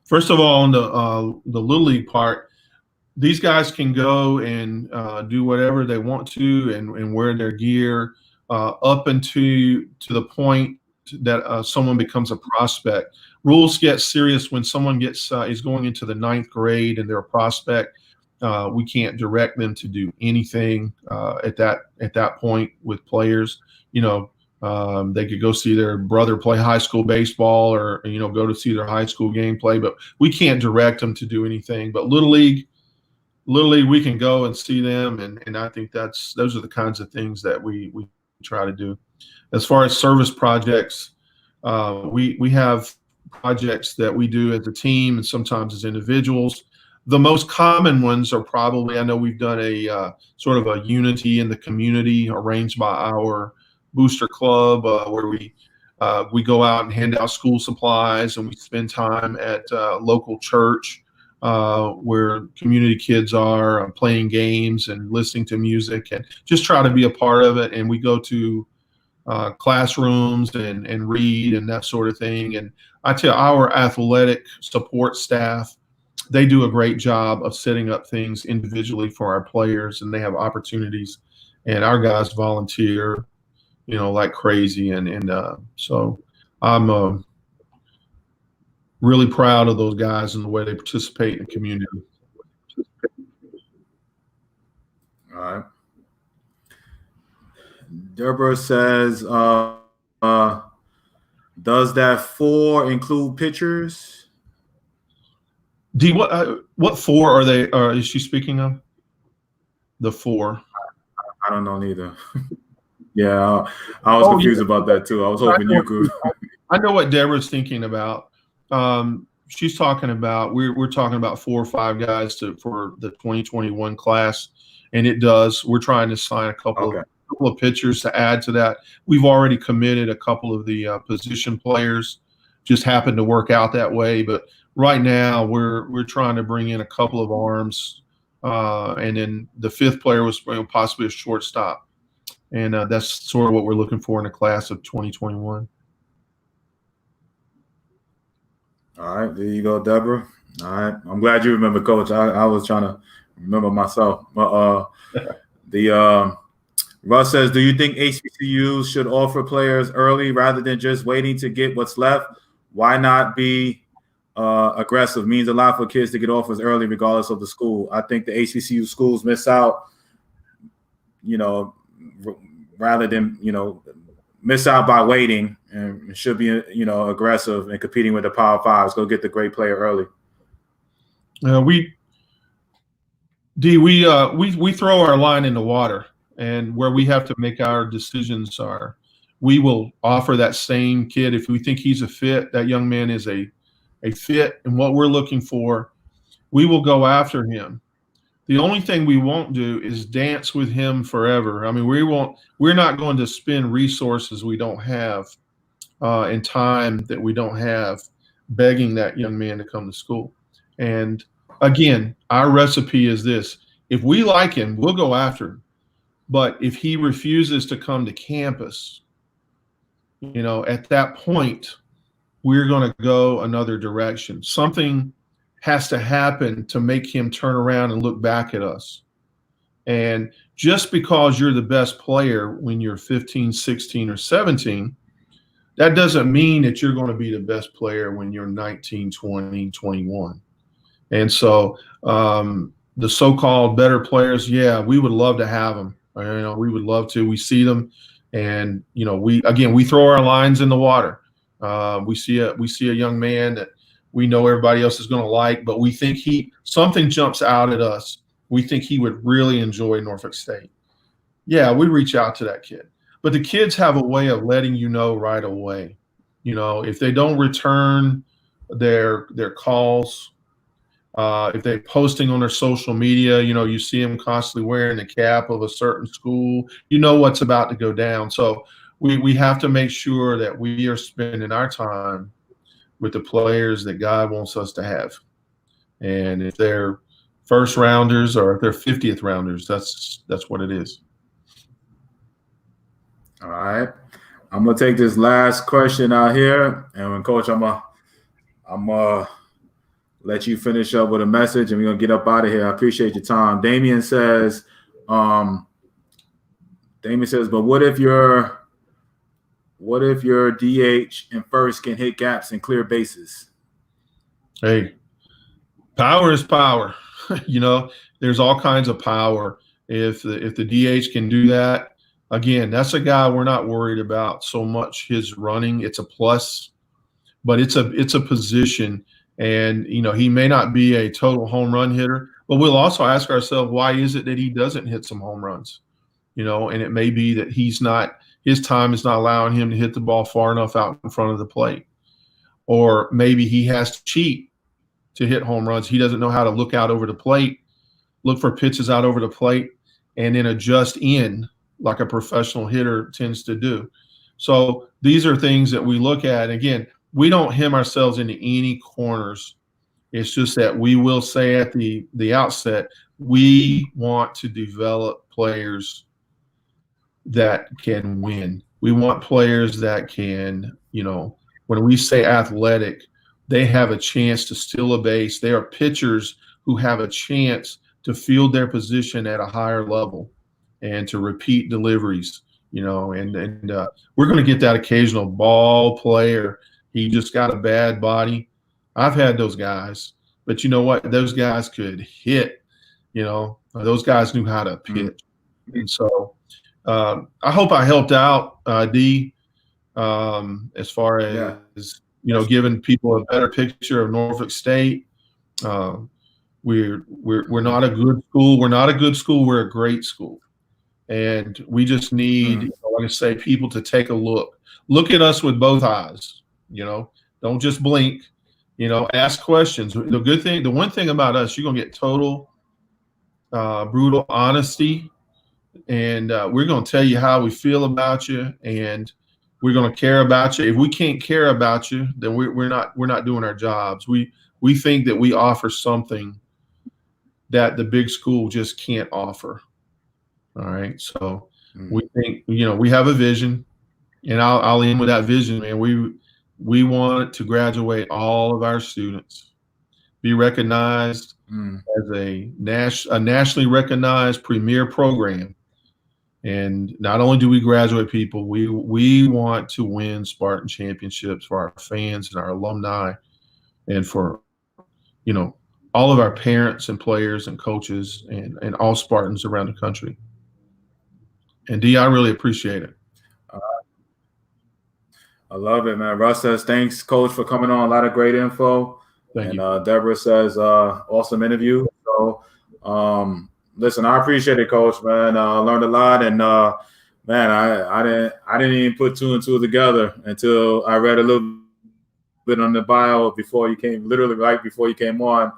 First of all, on the Little League part, these guys can go and do whatever they want to and wear their gear up to the point that someone becomes a prospect. Rules get serious when someone is going into the 9th grade and they're a prospect. We can't direct them to do anything at that point with players. They could go see their brother play high school baseball, or go to see their high school game play, but we can't direct them to do anything. But Little League, we can go and see them, and I think those are the kinds of things that we try to do. As far as service projects, we have projects that we do as a team and sometimes as individuals. The most common ones are probably, I know we've done a sort of a unity in the community arranged by our booster club, where we go out and hand out school supplies, and we spend time at local church where community kids are playing games and listening to music, and just try to be a part of it. And we go to classrooms and read and that sort of thing. And I tell you, our athletic support staff, they do a great job of setting up things individually for our players, and they have opportunities, and our guys volunteer like crazy. And so I'm really proud of those guys and the way they participate in the community. All right. Deborah says, does that 4 include pitchers? D, what 4 are they? Is she speaking of? The 4. I don't know neither. Yeah, I was confused about that too. I was hoping you could. I know what Deborah's thinking about. She's talking about we're talking about 4 or 5 guys for the 2021 class, and we're trying to sign a couple of pitchers to add to that. We've already committed a couple of the position players. Just happened to work out that way, but right now we're trying to bring in a couple of arms, and then the 5th player was possibly a shortstop. And that's sort of what we're looking for in the class of 2021. All right, there you go, Deborah. All right, I'm glad you remember, Coach. I was trying to remember myself. The Russ says, do you think HBCUs should offer players early rather than just waiting to get what's left? Why not be aggressive? Means a lot for kids to get offers early, regardless of the school. I think the HBCU schools miss out, rather than, miss out by waiting, and should be, aggressive and competing with the Power Fives. Go get the great player early. We throw our line in the water, and where we have to make our decisions are, we will offer that same kid if we think he's a fit. That young man is a fit, and what we're looking for, we will go after him. The only thing we won't do is dance with him forever. I mean, we're not going to spend resources we don't have and time that we don't have begging that young man to come to school. And again, our recipe is this: if we like him, we'll go after him. But if he refuses to come to campus, at that point, we're going to go another direction. Something has to happen to make him turn around and look back at us. And just because you're the best player when you're 15, 16, or 17, that doesn't mean that you're going to be the best player when you're 19, 20, 21. And so the so-called better players, yeah, we would love to have them. We would love to. We see them, and we throw our lines in the water. We see a young man that we know everybody else is going to like, but we think something jumps out at us. We think he would really enjoy Norfolk State. Yeah, we reach out to that kid. But the kids have a way of letting you know right away. If they don't return their calls, if they're posting on their social media, you see them constantly wearing the cap of a certain school, what's about to go down. So we have to make sure that we are spending our time with the players that God wants us to have. And if they're first rounders or if they're 50th rounders, that's what it is. All right. I'm going to take this last question out here. And when Coach, I'm going to let you finish up with a message, and we're going to get up out of here. I appreciate your time. Damien says, but what if your DH and first can hit gaps and clear bases? Hey, power is power. There's all kinds of power. If the DH can do that, again, that's a guy we're not worried about so much his running. It's a plus, but it's a position. And, he may not be a total home run hitter, but we'll also ask ourselves, why is it that he doesn't hit some home runs? And it may be that his time is not allowing him to hit the ball far enough out in front of the plate. Or maybe he has to cheat to hit home runs. He doesn't know how to look out over the plate, look for pitches out over the plate, and then adjust in like a professional hitter tends to do. So these are things that we look at. Again, we don't hem ourselves into any corners. It's just that we will say at the outset, we want to develop players that can win. We want players that can, when we say athletic, they have a chance to steal a base. They are pitchers who have a chance to field their position at a higher level and to repeat deliveries, and we're going to get that occasional ball player. He just got a bad body. I've had those guys, but you know what? Those guys could hit, those guys knew how to pitch. And so I hope I helped out, D, as far as, giving people a better picture of Norfolk State. We're not a good school. We're not a good school. We're a great school. And we just need, like I say, people to take a look. Look at us with both eyes, Don't just blink, ask questions. The one thing about us, you're going to get total, brutal honesty. And we're going to tell you how we feel about you, and we're going to care about you. If we can't care about you, then we're not doing our jobs. We think that we offer something that the big school just can't offer. All right, so we think we have a vision, and I'll end with that vision, man. We want to graduate all of our students be recognized as a nationally recognized premier program. And not only do we graduate people, we want to win Spartan championships for our fans and our alumni, and for, you know, all of our parents and players and coaches and all Spartans around the country. And D, I really appreciate it. I love it, man. Russ says, thanks, Coach, for coming on. A lot of great info. Thank you. Deborah says, awesome interview. So, listen, I appreciate it, Coach, man. Learned a lot, and man, I didn't even put two and two together until I read a little bit on the bio before you came, literally right before you came on,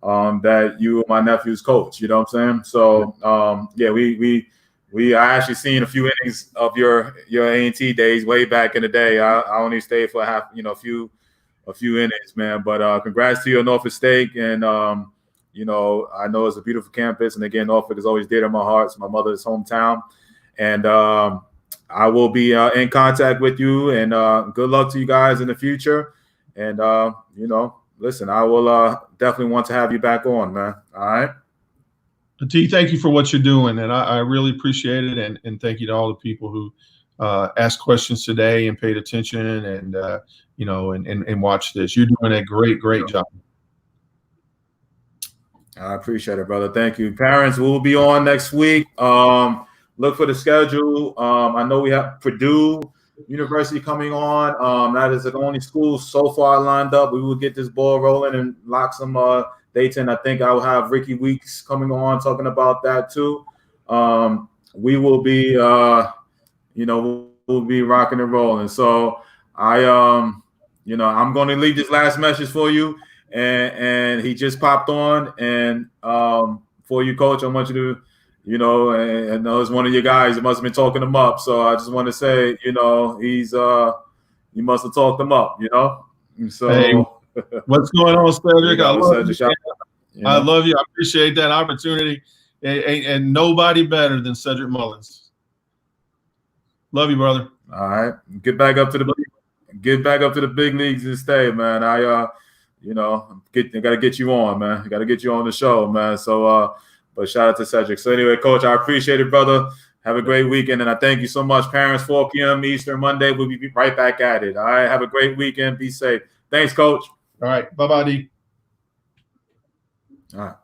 that you were my nephew's coach. You know what I'm saying? So, yeah, I actually seen a few innings of your A&T days way back in the day. I only stayed for a few innings, man. But congrats to you at Norfolk State, and you know, I know it's a beautiful campus, and again, Norfolk is always dear to my heart. It's my mother's hometown, and I will be in contact with you. And good luck to you guys in the future. And you know, listen, I will definitely want to have you back on, man. All right. T, thank you for what you're doing, and I really appreciate it, and thank you to all the people who asked questions today and paid attention, and you know, and watched this. You're doing a great job. I appreciate it, brother. Thank you. Parents, we'll be on next week. Look for the schedule. I know we have Purdue University coming on. That is the only school so far lined up. We will get this ball rolling and lock some dates in. I think I will have Ricky Weeks coming on talking about that too. We will be, you know, we'll be rocking and rolling. So you know, I'm going to leave this last message for you. And he just popped on, and for you, Coach, I want you to, you know, and I know it's one of your guys. You must have been talking him up. So I just want to say, you know, you must have talked him up, you know. So hey, what's going on, Cedric? I love you. I appreciate that opportunity, and nobody better than Cedric Mullins. Love you, brother. All right, get back up to the big leagues and stay, man. You know, I got to get you on, man. I got to get you on the show, man. So, but shout out to Cedric. So anyway, Coach, I appreciate it, brother. Have a great weekend, and I thank you so much. Parents, 4 p.m. Eastern Monday. We'll be right back at it. All right, have a great weekend. Be safe. Thanks, Coach. All right, bye-bye, D. All right.